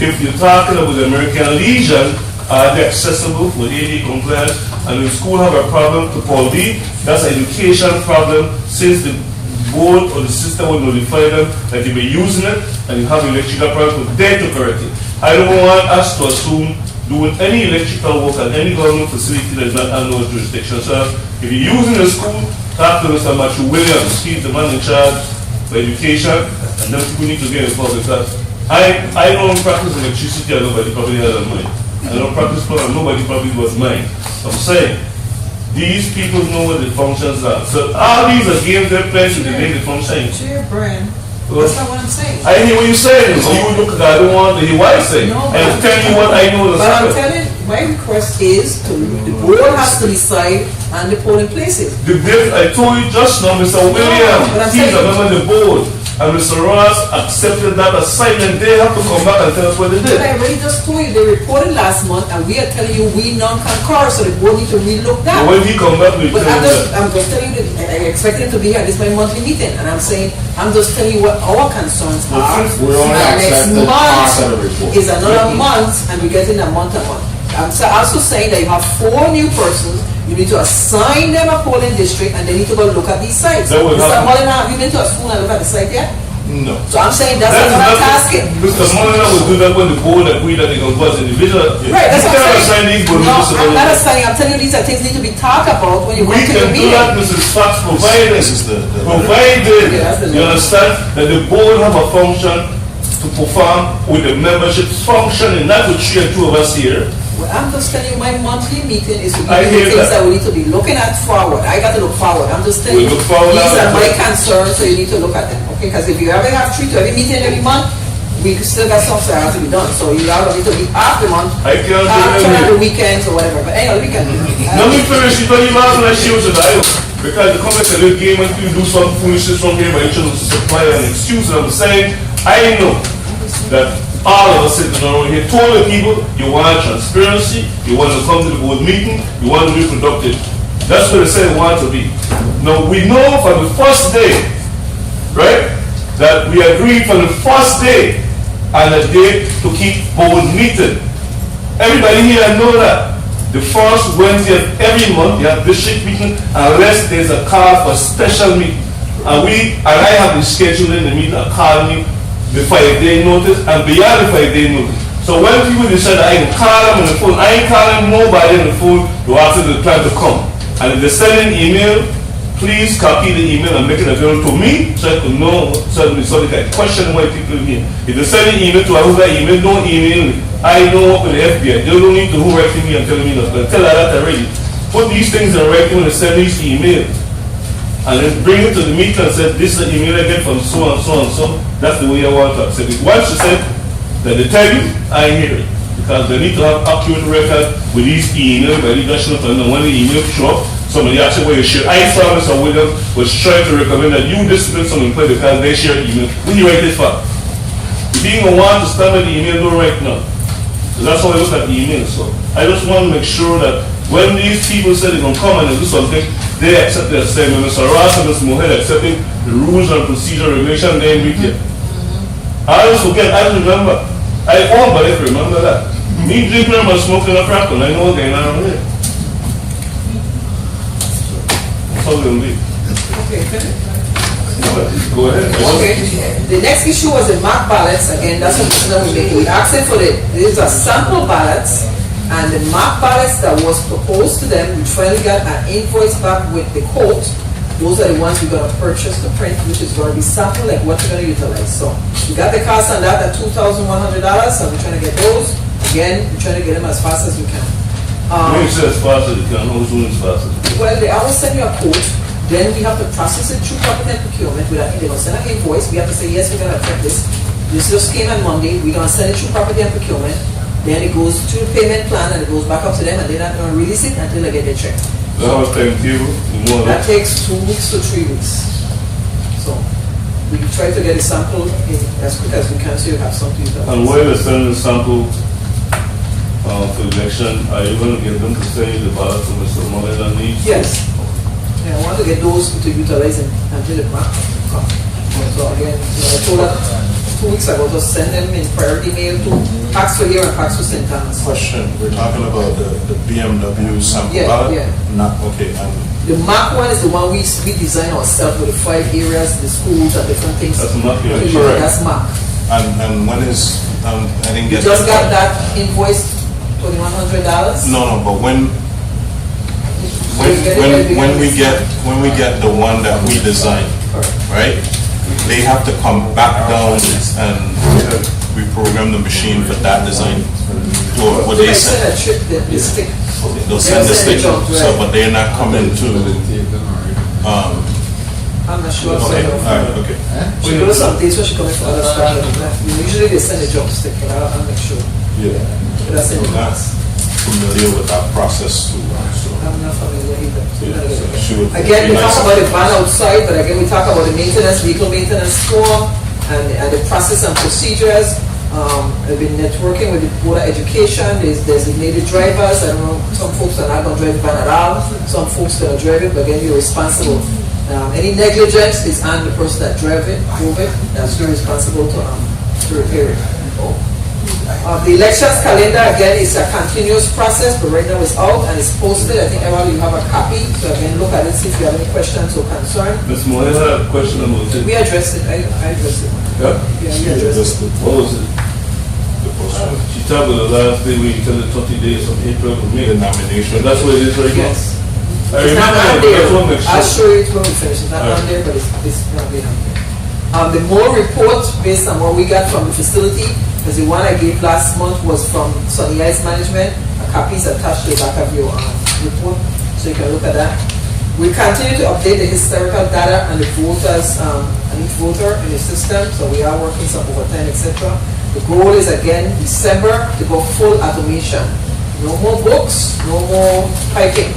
if you're talking about the American Legion, are they accessible with ADA compliance? And if school have a problem to Paul B, that's an education problem since the board or the system will notify them that they be using it and you have electrical problems for them to correct it. I don't want us to assume doing any electrical work at any government facility that is not under jurisdiction. So if you're using the school, talk to Mr. Matthew Williams. He's the man in charge for education and then people need to get involved with that. I don't practice electricity and nobody probably has a mind. I don't practice plumbing and nobody probably was mine. I'm saying these people know what the functions are. So all these are games they play to the day they function. Chair Brand, that's not what I'm saying. I hear what you're saying. So you look at I don't want to hear what I say. No, and tell you what I know. But I'm telling, my request is to the board has to decide on the polling places. I told you just now, Mr. Williams, but I'm he's a saying- member of the board. And Mr. Ross accepted that assignment. They have to come back and tell us what they But I did. already just told you, they reported last month and we are telling you we non-concur, so the board need to relook that. But when he come back, we But tell you I'm just telling you, that I expect him to be here, this is my monthly meeting, and I'm saying, I'm just telling you what our concerns are. We only And next accepted part month of the report. is another month, and we're getting a month. I'm also saying that you have 4 new persons, you need to assign them a polling district, and they need to go look at these sites. That will Mr. happen. Molina, have you been to a school and look at the site yet? No. So I'm saying that's what I'm asking. Mr. Molina will do that when the board agree that they can go as individual. Right, that's You what cannot I'm assign saying. these board No, members to I'm not the- assigning, I'm telling you these are things need to be talked about when you go We to the can do meeting. that, Mrs. Fox, provided, This is the provided, Yeah, that's the you law. understand, that the board have a function to perform with the membership's function, and not with 3 and 2 of us here. Well, I'm just telling you, my monthly meeting is to I give you hear the things that. that we need to be looking at forward. I got to look forward. I'm just telling We you, look forward these now. are my concerns, so you need to look at them, okay? Because if you ever have 3 to every meeting every month, we still got some that have to be done, so you have to be after the month, I can't do after that. the weekends or whatever, but anyway, we can do Let me finish. You don't even have to show to the because the company said, game and you do some foolishness from here, but you should supply an excuse. And I'm saying, I know that all of us sitting around here told the people you want transparency, you want to come to the board meeting, you want to be productive. That's what they say they want to be. Now, we know from the first day, right, that we agreed from the first day and a date to keep board meeting. Everybody here know that. The first Wednesday of every month, you have district meeting unless there's a call for special meeting. And I have been scheduling the meeting accordingly the 5-day notice and beyond the 5-day notice. So when people decide that I can call them on the phone, I ain't calling nobody on the phone to ask them to plan to come. And if they send an email, please copy the email and make it available to me so I can know, so they can question why people are here. If they send an email to whoever email, don't email me. I know what with the FBI. They don't need to write me and tell me that. But tell her that already. Put these things in writing when they send these emails. And then bring it to the meeting and say, this is the email I get from so and so and so. That's the way I want to accept it. Once you said that they tell you, I hear it. Because they need to have accurate record with these emails by the national and when the email show up, somebody asked where you share. I saw Mr. Williams was trying to recommend that you discipline some employee because they share email. When you write this far. If you don't want to stand with the email, don't write now. So that's how I look at the email. So I just want to make sure that when these people say they're going to come and do something, they accept their assignment. Mr. Ross and Mr. Mohammed accepting the rules and procedure regulation, they meet here. I always forget, I don't remember. I own, but I remember that. Me drinking and smoking a crack, and I know what's going on around here. That's how we'll be. Okay, finish. Go ahead. Okay, the next issue was the mock ballots. Again, that's what we make. We asked them for these are sample ballots, and the mock ballots that was proposed to them, we finally got an invoice back with the quote. Those are the ones we're going to purchase to print, which is going to be sample, like what we're going to utilize. So we got the cost on that at $2,100, so we're trying to get those. Again, we're trying to get them as fast as we can. When you say as fast as you can, who's doing as fast as you can? Well, they always send you a quote. Then we have to process it through property and procurement. They're going to send an invoice. We have to say, yes, we're going to accept this. This just came on Monday. We're going to send it through property and procurement. Then it goes to the payment plan and it goes back up to them, and they're not going to release it until they get their check. That was timetable. That takes 2 weeks to 3 weeks. So we try to get a sample in as quick as we can so you have something to And while they're sending the sample for election, are you going to get them to send you the ballot to Mr. Mullen needs? Yes. Yeah, I want to get those to utilize until the mark comes. So again, I told her 2 weeks ago, just send them in priority mail to Pax for here and Pax for St. Thomas. Question, we're talking about the BMW sample Yeah, ballot? yeah. Not, okay, and The MAC one is the one we design ourselves with the 5 areas, the schools and different things. That's MAC, yeah. So Correct. that's MAC. and when is, I didn't You get. just got that invoice, $2,100? No, but when we get the one that we design, right? They have to come back down and reprogram the machine for that design. Or what they send send, a trip, the stick. they'll send the stick, so but they're not coming to. I'm not sure. Okay, all right, okay. She goes some days where she coming for other stuff. Usually they send a job stick, but I'll make sure. Yeah. But that's in the Not past. familiar with that process too. So. I'm not familiar either. Yeah, so she would- Again, we nice. talk about the van outside, but again, we talk about the maintenance, vehicle maintenance form, and the process and procedures. I've been networking with the Board of Education. There's designated drivers. I don't know, some folks are not going to drive the van at all. Some folks are going to drive it, but again, you're responsible. Any negligence is on the person that drove it, that's very responsible to repair it. The elections calendar, again, is a continuous process, but right now it's out and it's posted. I think everyone you have a copy, so again, look at it, see if you have any questions or concerns. Ms. Moore, I have a question about it. We addressed it, I addressed it. Yeah? Yeah, we addressed it. What was it? She talked about the last day we tell the 30 days from April to May. The nomination. That's what it is right now. Yes. I It's not remember on that, but there. that's what makes I'll sense. show you it when we finish. It's not on there, but it's not being on there. The more reports based on what we got from the facility, because the one I gave last month was from Sunny Ice Management. A copy is attached to the back of your report, so you can look at that. We continue to update the historical data and the voters, and each voter in the system, so we are working some overtime, etc. The goal is again December to go full automation. No more books, no more typing.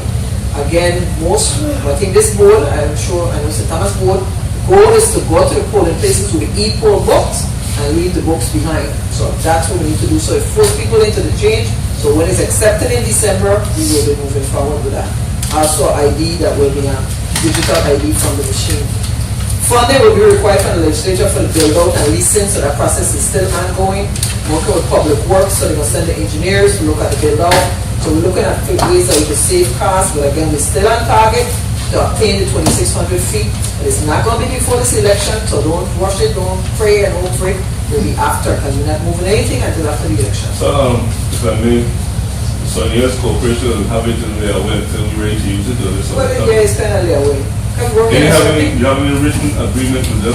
Again, I think this board, I'm sure, I know St. Thomas board, the goal is to go to the polling places with the e-poll books and leave the books behind. So that's what we need to do. So it force people into the change. So when it's accepted in December, we will be moving forward with that. Also ID that will be a digital ID from the machine. Funding will be required from the legislature for the build out and leasing, so that process is still ongoing. Working with public works, so they're going to send the engineers to look at the build out. So we're looking at ways that we can save costs, but again, we're still on target to obtain the 2,600 feet. But it's not going to be before this election, so don't rush it, don't pray and hope for it. It'll be after, because we're not moving anything until after the election. So, if I may, so yes, corporation will have it in their way until we're ready to use it, or this Well, yeah, it's kind of their way. Do you have any written agreement with them?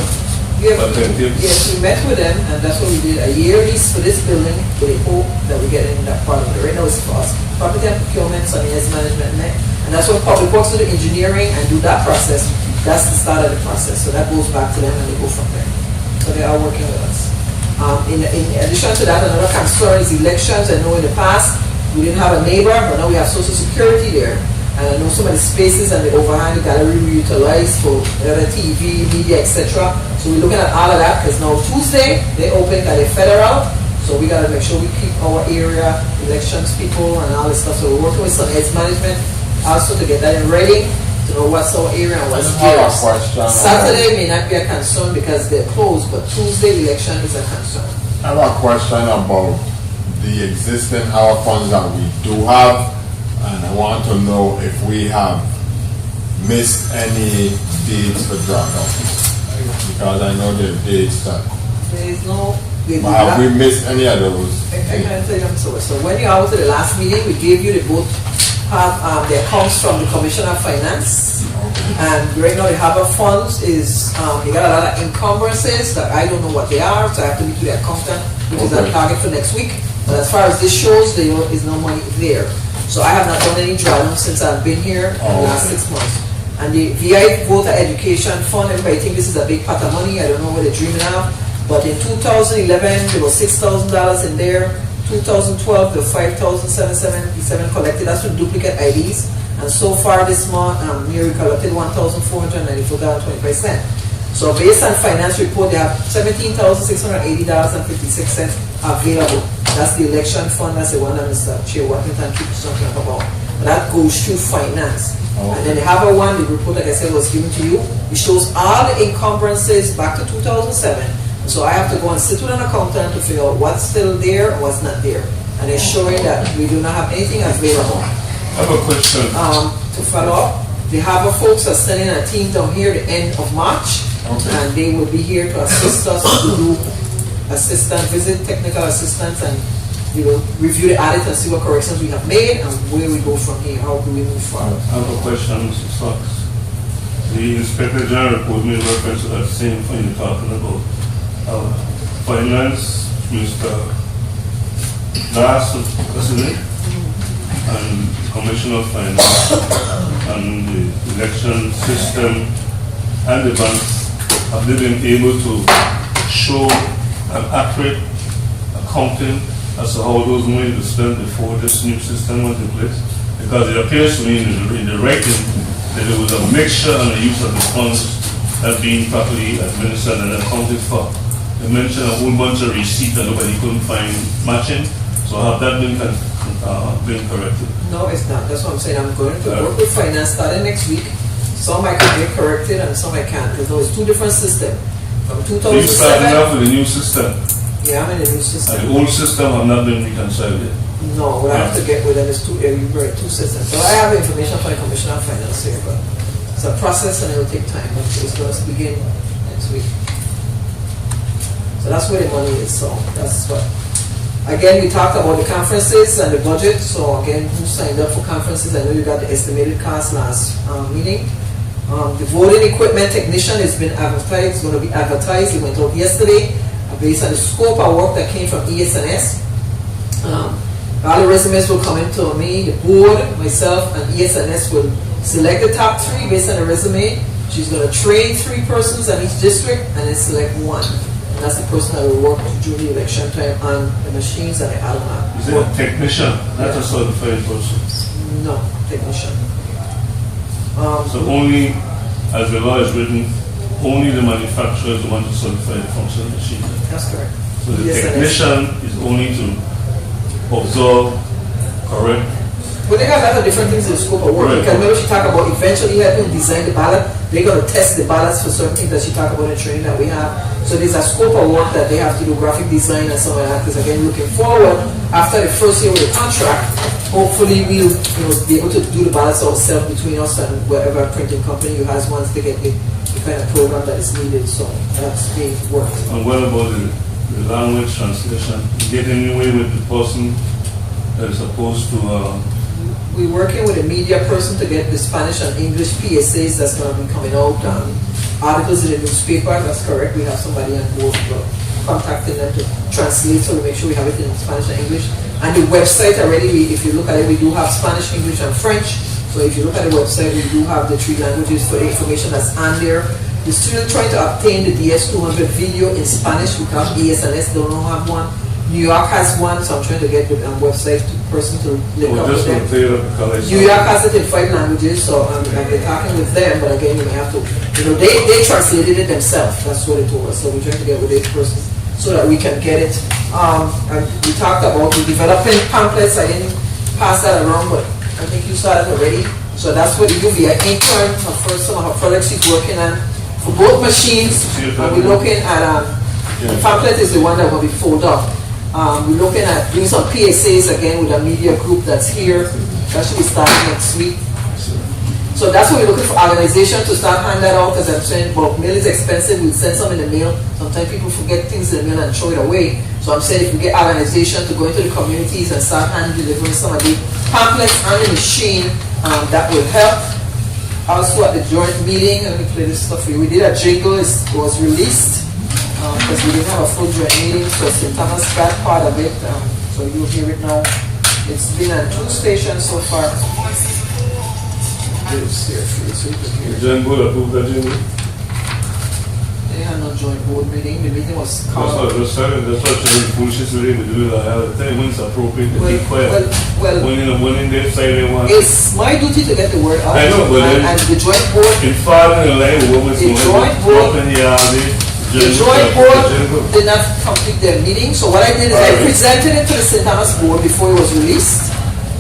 Yes, we met with them, and that's what we did. A year lease for this building, with the hope that we get in that part of it. Right now it's for us. Property and procurement, Sunny's management net. And that's what public works do the engineering and do that process. That's the start of the process. So that goes back to them and they go from there. So they are working with us. In addition to that, another concern is elections. I know in the past, we didn't have a neighbor, but now we have Social Security there. And I know some of the spaces and the overhang the gallery we utilize for other TV, media, etc. So we're looking at all of that because now Tuesday they open at a federal. So we got to make sure we keep our area elections people and all this stuff. So we're working with some heads management also to get that in ready to know what's our area and what's theirs. Saturday may not be a concern because they're closed, but Tuesday the election is a concern. I have a question about the existing HAWA funds that we do have. And I want to know if we have missed any dates for drawdown. Because I know there are dates that... There is no... Have we missed any of those? I can tell you so. So when you're out to the last meeting, we gave you the both have the accounts from the Commissioner of Finance. Okay. And right now the Harbour funds is, they got a lot of encumbrances that I don't know what they are, so I have to meet with the accountant, which is our target for next week. But as far as this shows, there is no money there. So I have not done any drawdown since I've been here in the last 6 months. And the VI Voter Education Fund, everybody think this is a big pot of money. I don't know what they're dreaming of. But in 2011, there was $6,000 in there. 2012, the $5,777 collected. That's with duplicate IDs. And so far this month, we collected $1,494.25. So based on finance report, they have $17,680.56 available. That's the election fund. That's the one that Mr. Chair Worthington keeps talking about. But that goes through finance. Okay. And then the Harbour one, the report, like I said, was given to you. It shows all the encumbrances back to 2007. So I have to go and sit with an accountant to figure out what's still there and what's not there. And it's showing that we do not have anything available. I have a question. To follow up, the Harbour folks are sending a team down here at the end of March. Okay. And they will be here to assist us to do visit technical assistance and review the audit and see what corrections we have made and where we go from here. How do we move forward? I have a question, Mr. Stocks. The Inspector General report made reference to that same thing you're talking about. Finance, Mr. Das, and Commissioner of Finance, and the election system, and the banks, have they been able to show an accurate accounting as to how those money were spent before this new system went in place? Because it appears to me in the writing that there was a mixture and the use of the funds that being properly administered and accounted for. They mentioned a whole bunch of receipts that nobody couldn't find matching. So have that been corrected? No, it's not. That's what I'm saying. I'm going to work with finance starting next week. Some I can get corrected and some I can't. Because there was two different systems. From 2007. You started off with the new system? Yeah, I'm in the new system. And the old system have not been reconciled yet? No, what I have to get with them is two systems. So I have information from the Commissioner of Finance here, but it's a process and it will take time. But it's going to begin next week. So that's where the money is. So that's what. Again, we talked about the conferences and the budget. So again, who signed up for conferences? I know you got the estimated cost last meeting. The voting equipment technician has been advertised. It's going to be advertised. It went out yesterday based on the scope of work that came from ES&S. All the resumes will come into me, the board, myself, and ES&S will select the top 3 based on the resume. She's going to train 3 persons in each district and then select 1. And that's the person that will work during the election time on the machines and the automat. Is it a technician, not a certified person? No, technician. So only, as the law is written, only the manufacturer is the one to certify the function of the machine. That's correct. So the Yes, and technician is only to observe, correct? But they have a lot of different things in the scope of work. Right. Because remember she talked about eventually helping design the ballot. They're going to test the ballots for certain things that she talked about in training that we have. So there's a scope of work that they have to do, graphic design and some of that. Because again, looking forward, after the first year with the contract, hopefully we'll be able to do the ballots ourselves between us and whatever printing company who has ones to get the kind of program that is needed. So that's being worked. And what about the language translation? Get anyway with the person that is supposed to We're working with a media person to get the Spanish and English PSAs that's going to be coming out. Articles in the newspaper, that's correct. We have somebody on board contacting them to translate, so we make sure we have it in Spanish and English. And the website already, if you look at it, we do have Spanish, English, and French. So if you look at the website, we do have the 3 languages for the information that's on there. We're still trying to obtain the DS200 video in Spanish because ESNS don't have one. New York has one, so I'm trying to get the website person to link up with them. New York has it in 5 languages, so I'm talking with them, but again, you may have to, they translated it themselves, that's what they told us, so we're trying to get with this person so that we can get it. And we talked about the developing pamphlets. I didn't pass that around, but I think you saw it already. So that's what you do via intern, some of her projects she's working on for both machines, and we're looking at, the pamphlet is the one that will be folded up. We're looking at doing some PSAs again with a media group that's here. That should be starting next week. So that's what we're looking for, organization to start handing that out, because I'm saying, well, mail is expensive, we'll send some in the mail. Sometimes people forget things in the mail and throw it away. So I'm saying if we get organization to go into the communities and start hand delivering some of the pamphlets on the machine, that will help. Also at the joint meeting, let me play this stuff for you. We did a jingle, it was released. Because we didn't have a full joint meeting, so St. Thomas got part of it, so you'll hear it now. It's been on 2 stations so far. It's here for you, so you can hear it. Joint board approved that jingle? They had no joint board meeting, the meeting was That's what called. I was saying, that's what the bullshit today we do it. I tell you when it's appropriate to keep quiet. When in their side they want. It's my duty to get the word out. I know, but then- and the joint board, In following the line, women's The joint board- the joint board did not complete their meeting, so what I did is I presented it to the St. Thomas board before it was released,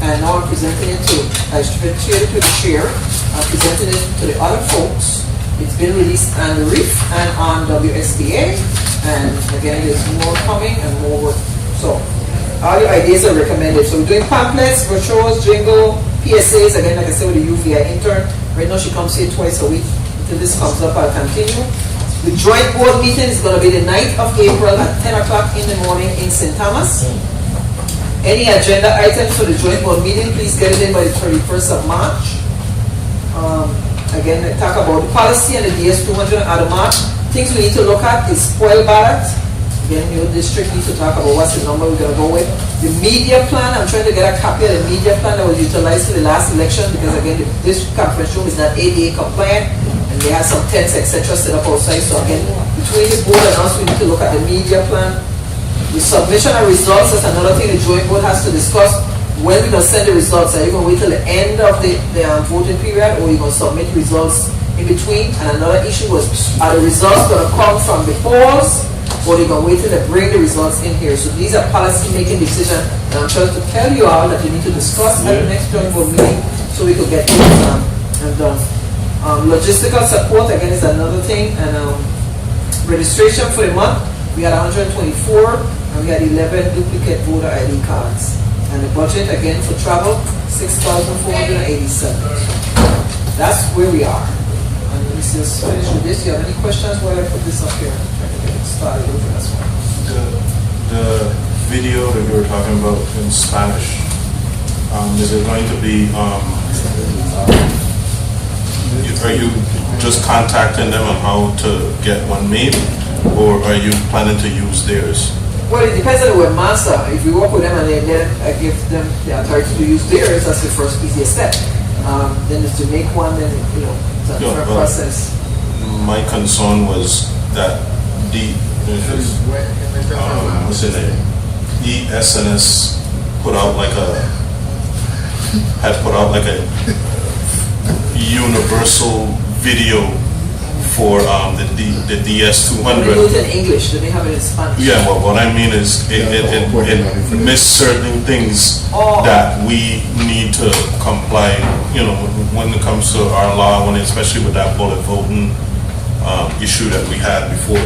and now I'm presenting it to, I shared it to the chair, I'm presenting it to the other folks. It's been released on the REEF and on WSTA, and again, there's more coming and more work. So, all your ideas are recommended. So we're doing pamphlets, brochures, jingle, PSAs, again, like I said, with the UVI intern. Right now she comes here twice a week. Until this comes up, I'll continue. The joint board meeting is going to be the 9th of April at 10 o'clock in the morning in St. Thomas. Any agenda items for the joint board meeting, please get it in by the 31st of March. Again, I talk about the policy and the DS200 automat. Things we need to look at is spoil ballot. Again, your district needs to talk about what's the number we're going to go with. The media plan, I'm trying to get a copy of the media plan that was utilized for the last election, because again, this conference room is not ADA compliant. And they have some tents, etc. set up outside. So again, between the board and us, we need to look at the media plan. The submission of results, that's another thing the joint board has to discuss. When we're going to send the results, are you going to wait till the end of the voting period, or are you going to submit results in between? And another issue was, are the results going to come from the polls, or are they going to wait till they bring the results in here? So these are policy-making decisions, and I'm trying to tell you all that you need to discuss at the next joint board meeting, so we could get things done. Logistical support, again, is another thing, and registration for the month, we had 124, and we had 11 duplicate voter ID cards. And the budget, again, for travel, 6,487. That's where we are. And let me just finish with this. Do you have any questions while I put this up here? Try to get it started over this one. The video that you were talking about in Spanish, is it going to be, are you just contacting them on how to get one made, or are you planning to use theirs? Well, it depends on the webmaster. If you work with them and then I give them the authority to use theirs, that's the first easiest step. Then if to make one, then, you know, it's a Yeah, different but- process. My concern was that what's the name? ESNS had put out like a universal video for the When they do DS200. it in English, do they have it in Spanish? Yeah, well, what I mean is it missed certain things that we need to comply, you know, when it comes to our law, especially with that bullet voting issue that we had before.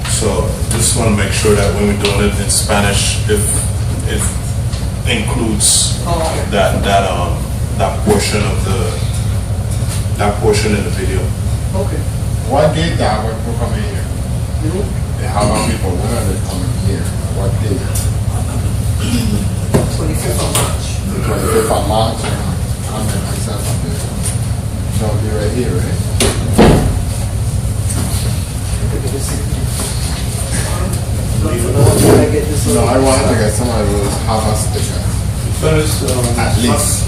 So just want to make sure that when we're doing it in Spanish, if it includes that portion of that portion in the video. Okay. What date that would come in here? They have our people, when are they coming here? What date? 25th of March. The 25th of March, I'm in myself up there. So I'll be right here, right? No, I wanted to get some of those harvest stickers. First, At least.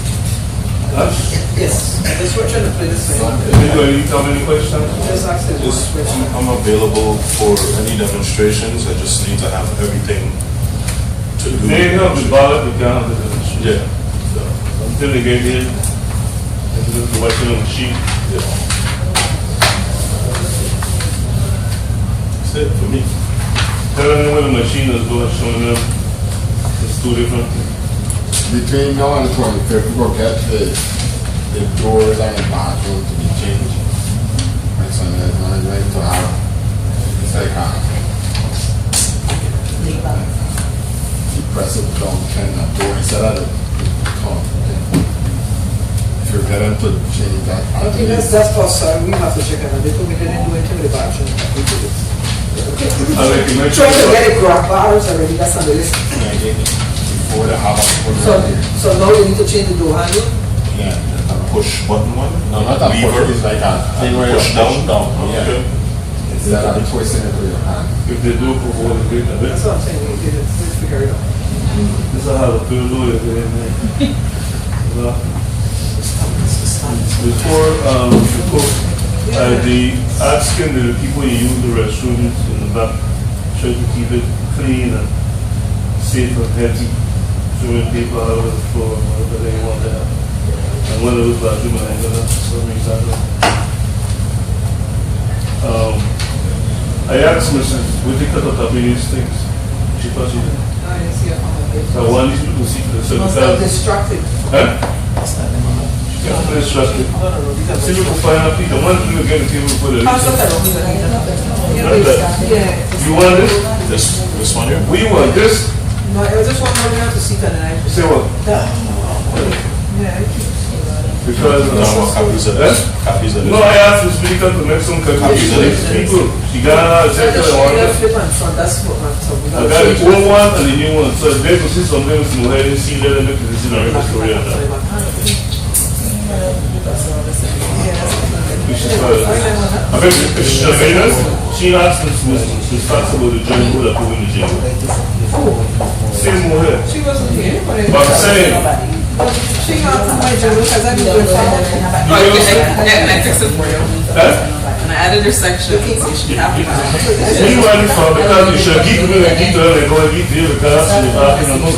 Yes, just we're trying to play this thing. anybody have any questions? Just ask them one Just, question. I'm available for any demonstrations. I just need to have everything to do. They have the ballot, they can't have the demonstration. Yeah. So, until they get here, they can just watch it on the sheet. That's it for me. Tell them where the machine is going, showing them it's two different things. Between now and the 25th, we will get the doors and the bathroom to be changed. And so there's not going to have, it's like you press it down, kind of door instead of the top. If you're getting to change that, I think that's possible. We have to check it out. They told me they didn't do anything with the bathroom. We did it. I like you mentioned. Trying to get it grab bars already, that's on the list. before the house. So now you need to change the door handle? Yeah. A push button one? No, not a Lever? push, it's like a thing where you Push down? Yeah. Okay. Instead of twisting it with your hand. If they do before they get a bit, That's what I'm saying, we did it, let's figure it out. this is how the field do it. Before, the asking the people you use the restrooms in the back, try to keep it clean and safe and healthy, throwing paper out of the floor, whatever they want to have. And one of those bathrooms are gonna, for some reason. I asked Mrs. Whitaker to copy these things. She thought she did. I didn't see it on the paper. So I want you to see the Must have distracted. Huh? Yeah, I'm distracted. See if we can find out people. One thing to get the table for the Pass that around. Yeah. You want this? This one here? We want this. No, I was just wondering how to see that and I. Say what? Yeah. Because No, copies of Huh? this. Copies of this. no, I asked the speaker to make some Copies of calculations. this. People, she got a So check just that I show you that wanted. flip and front, that's what I'm talking I about. got the old one and the new one. So if they could see something, we can go ahead and see that and make a decision on the story of that. Which is why I bet Commissioner Maynard, she asked us to responsible the joint board approving the jail. Same over here. She wasn't here, but But I'm saying, she got to my job because I didn't do it. And I fixed it for you. huh? And I added your section, so you should have it. We want it from because you should give me a detail and go and get the because you're talking about.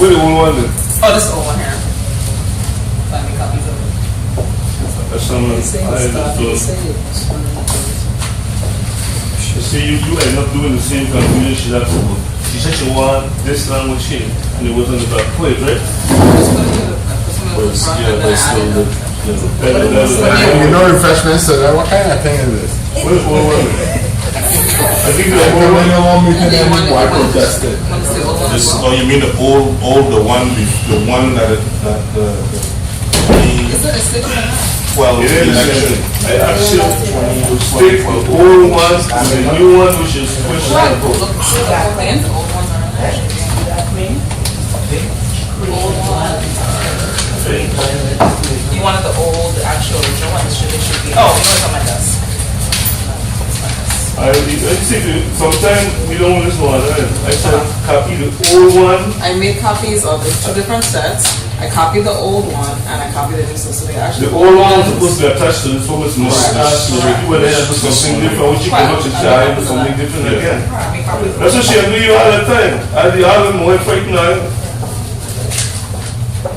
Where the one one then? Oh, this old one here. Let me copies of it. That's someone I understood. You see, you end up doing the same calculation she had to do. She said she want this language here, and it was on the back page, right? But it's still the, You know refreshments, so that, what kind of thing is this? Where's one one? I think the I one don't know what we can Yeah, do, I protested. Want to see the old one as this, well? oh, you mean the the one that Is it a sticker or not? well, It the is. election. I actually take the old one and the new one, which is Look, the plans, the old ones are on there. Old one. You wanted the old, actual original one, it should be, oh, you know it's on my desk. I see. Sometimes we don't listen to one another. I said copy the old one. I made copies of the two different sets, I copied the old one and I copied the new system. They actually The old one was supposed to be attached to this one, it's not attached to it. You were there for something different, which you cannot try for something different again. I mean, copies. That's what she do you all the time. I do all them more fighting now.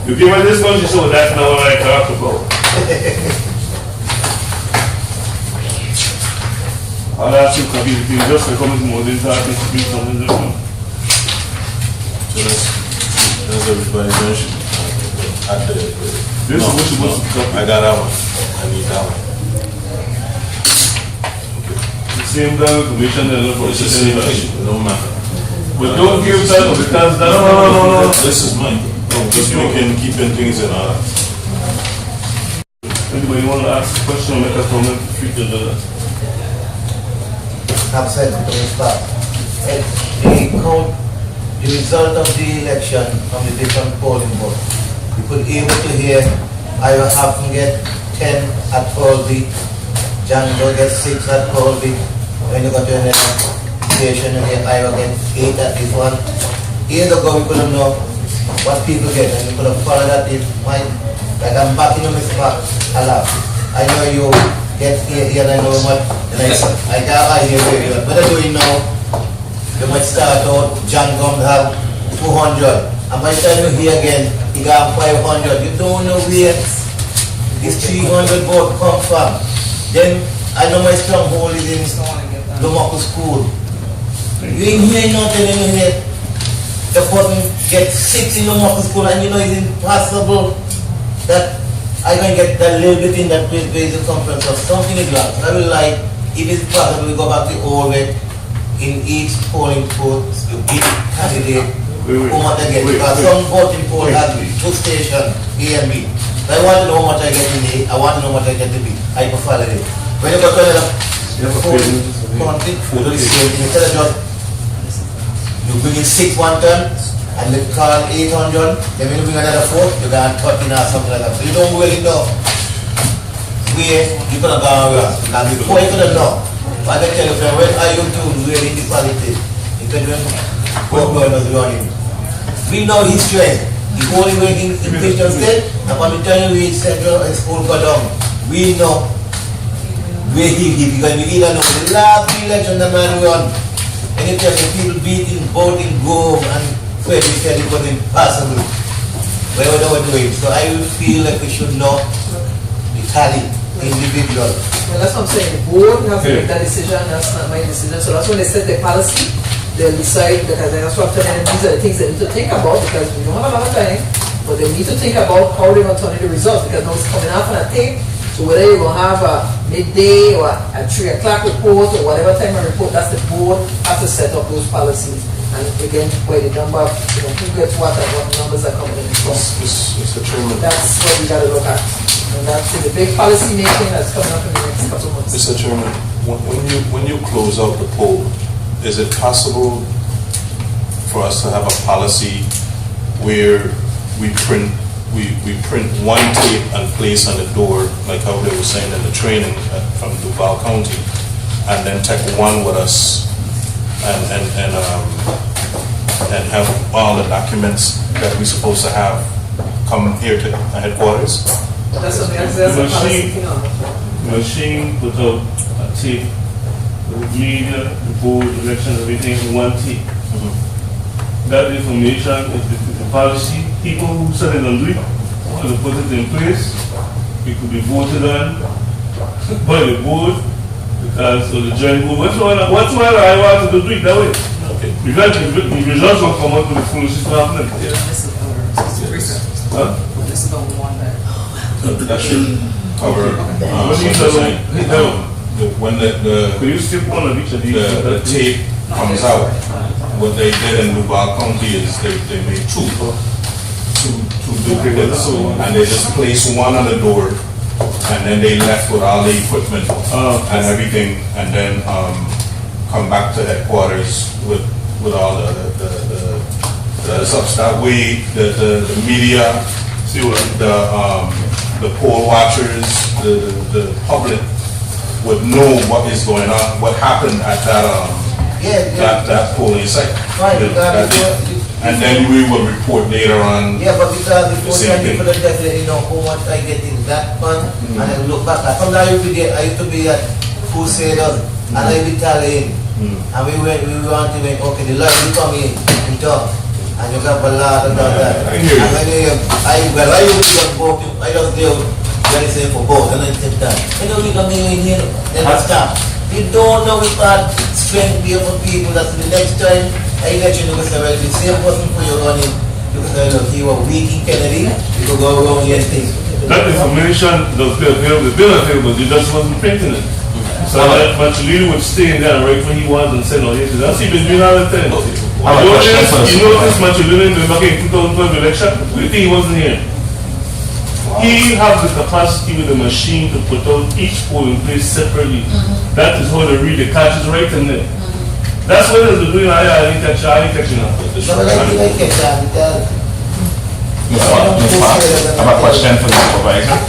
You give her this one, she said, that's not what I talked about. I'll ask you, copy the thing, just to come to more than talking to be something different. So that's everybody mentioned. This is what you supposed to copy. I got that one. I need that one. The same time, commission and for It's the same thing, it don't matter. But don't give that because that's No. This is mine. Just keeping things in order. Anybody want to ask a question or make a comment? Future that. Have said to start. The result of the election from the different polling booths. You could able to hear I will have to get 10 at Colby, John will get 6 at Colby. When you go to another station you get I will get 8 at this one. Years ago we couldn't know what people get and you could have followed that if mine like I'm backing on Mr. a lot. I know you get here and I know what and I hear very well. But I do it now. You might start out, John Gum have 200. And by the time you hear again, he got 500. You don't know where this 300 vote come from. Then I know my stronghold is in Lomaku School. You ain't hear nothing and you hear the person get 6 in Lomaku School and you know it's impossible that I can get that little bit in that place where it's a conference of something is wrong. I will like, if it's possible, we go back to old way. In each polling booth, each candidate, who much I get. Because some voting poll has 2 stations, A and B. So I want to know how much I get in A, I want to know how much I get in B. I can follow it. When you go to another polling country, you do the same thing. Instead of just, you bring in 6 one time, and they call 800, then when you bring another 4, you got 13 or something like that. So you don't really know where you could have gone wrong. And before you could have known, I can tell you, friend, when are you two really in the politics? Because when God was running. We know his strength. The only way in Christian state, and when we tell you we central and school go down, we know where he is. Because we either know the last election the man won. And you tell me people beating, voting, Grove, and Fred, we said it was impossible. Whatever they were doing. So I feel like we should know the tally individual. Well, that's what I'm saying. The board has to make that decision. That's not my decision. So that's when they set their policy, they'll decide, because that's what I'm telling them, these are the things they need to think about, because we don't have a lot of time, but they need to think about how they're going to turn in the results, because now it's coming out on a tape. So whether you're going to have a midday or a 3 o'clock report or whatever time of report, that's the board has to set up those policies. And again, by the number, who gets what and what numbers are coming in from. Mr. Chairman. That's what we got to look at. And that's the big policy making that's coming up in the next couple of months. Mr. Chairman, when you close out the poll, is it possible for us to have a policy where we print one tape and place on the door, like how they were saying in the training from Duval County, and then take one with us and have all the documents that we're supposed to have come here to headquarters? That's something else. That's a policy thing on. Machine put out a tape, the media, the board, election, everything in one tape. That information is the policy. People who said they don't do it, want to put it in place. It could be voted on by the board, because of the joint board. What's why I want to do it that way? Okay. Because the results will come out with the full system happening. This is Huh? This is the one that. That should cover. When Could you skip one of each of these? the tape comes out, what they did in Duval County is they made two duplicates, and they just placed one on the door, and then they left with all the equipment and everything, and then come back to headquarters with all the stuff. That way, the media, the poll watchers, the public would know what is going on, what happened at that polling site. Right, and then we will report later on. Yeah, but because before Same that, you thing. could have definitely know how much I get in that fund, and then look back. I come down every day. I used to be at Crusaders, and I be telling, and we want to make, okay, the lawyer will come in and talk, and you got a lot of that. I hear you. And when I used to both, I just do very say for both, and I said that. I don't think I'm in here, then I stop. You don't know if that strength be for people that the next time I let you know, because well, the same person for you running, because I look, you were weak in Kennedy, you could go around here and things. That information was available, the bill available, you just wasn't printing it. So that Machulini would stay in there and write when he wants and say, no, that's he been doing all the time. I have a question for the You notice Machulini in the 2012 election, we think he wasn't here. He has the capacity with the machine to put out each polling place separately. That is how they read the catches right in there. That's what they're doing. I ain't catching up. So I think I get that, because Ms. Park, I have a question for the supervisor.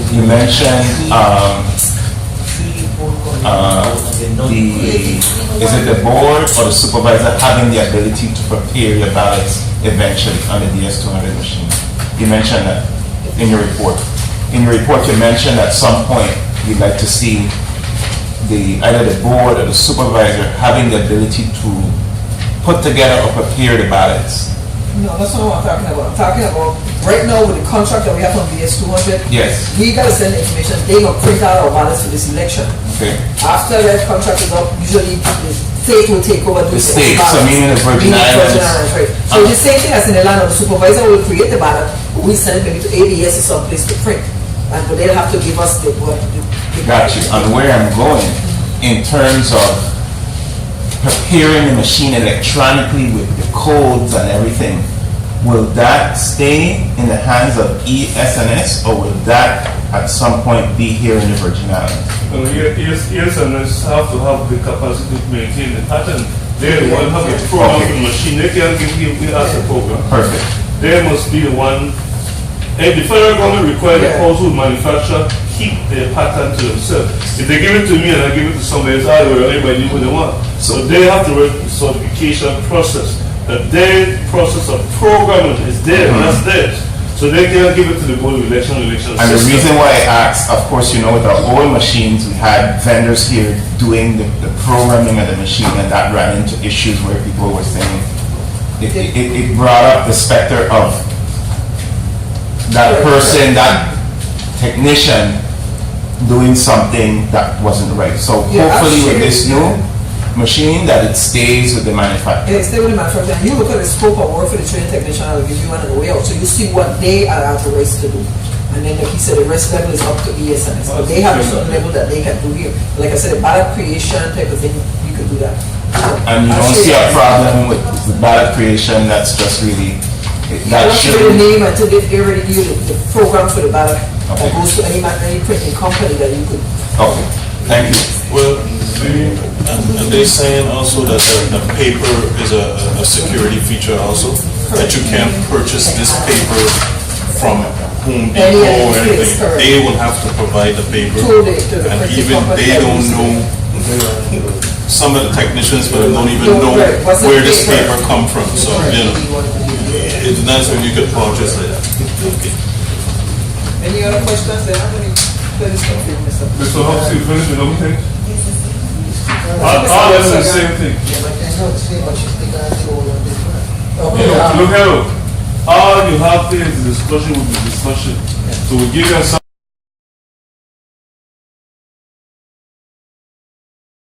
You mentioned is it the board or the supervisor having the ability to prepare your ballots eventually on the DS200 machine? You mentioned that in your report. In your report, you mentioned at some point you'd like to see either the board or the supervisor having the ability to put together or prepare the ballots. No, that's not what I'm talking about. I'm talking about right now with the contract that we have on BS200. Yes. We gotta send information. They gonna print out our ballots for this election. Okay. After that contract is up, usually the state will take over The state, so meaning the Virgin Islands. Right. So the same thing as in the land, the supervisor will create the ballot. We send it maybe to ABS or someplace to print, but they'll have to give us the. Got you. And where I'm going in terms of preparing the machine electronically with the codes and everything, will that stay in the hands of ES&S or will that at some point be here in the Virgin Islands? Yes, and us have to have the capacity to maintain the pattern. They will have a program for the machine. They can give us a program. Perfect. They must be the one. And the federal government requires the household manufacturer keep their pattern to themselves. If they give it to me and I give it to somebody else, everybody do what they want. So they have to work the certification process. That their process of programming is there, and that's theirs. So they can give it to the board of election And system. the reason why I asked, of course, you know, with our old machines, we had vendors here doing the programming of the machine, and that ran into issues where people were saying, it brought up the specter of that person, that technician doing something that wasn't right. So hopefully with this new machine that it stays with the manufacturer. Yeah, stay with the manufacturer. And you look at the scope of work for the training technician, I'll give you one on the way out. So you see what they are authorized to do. And then like he said, the rest level is up to ES&S. But they have a certain level that they can do here. Like I said, the ballot creation type of thing, you could do that. And you don't see a problem with the ballot creation, that's just really, that should should. the name until they already give you the program for the ballot that goes to any printing company that you could. Okay, thank you. Well, and they're saying also that the paper is a security feature also, that you can't purchase this paper from Home Depot or anything. They will have to provide the paper, and even they don't know, some of the technicians don't even know where this paper come from, so, you know, it's nice when you could purchase like that. Okay. Any other questions? They have any questions for you, Mr. Mr. Hobbs, you finish with everything? All is the same thing. Look, hello. All you have there is the discussion with the discussion. So we give you some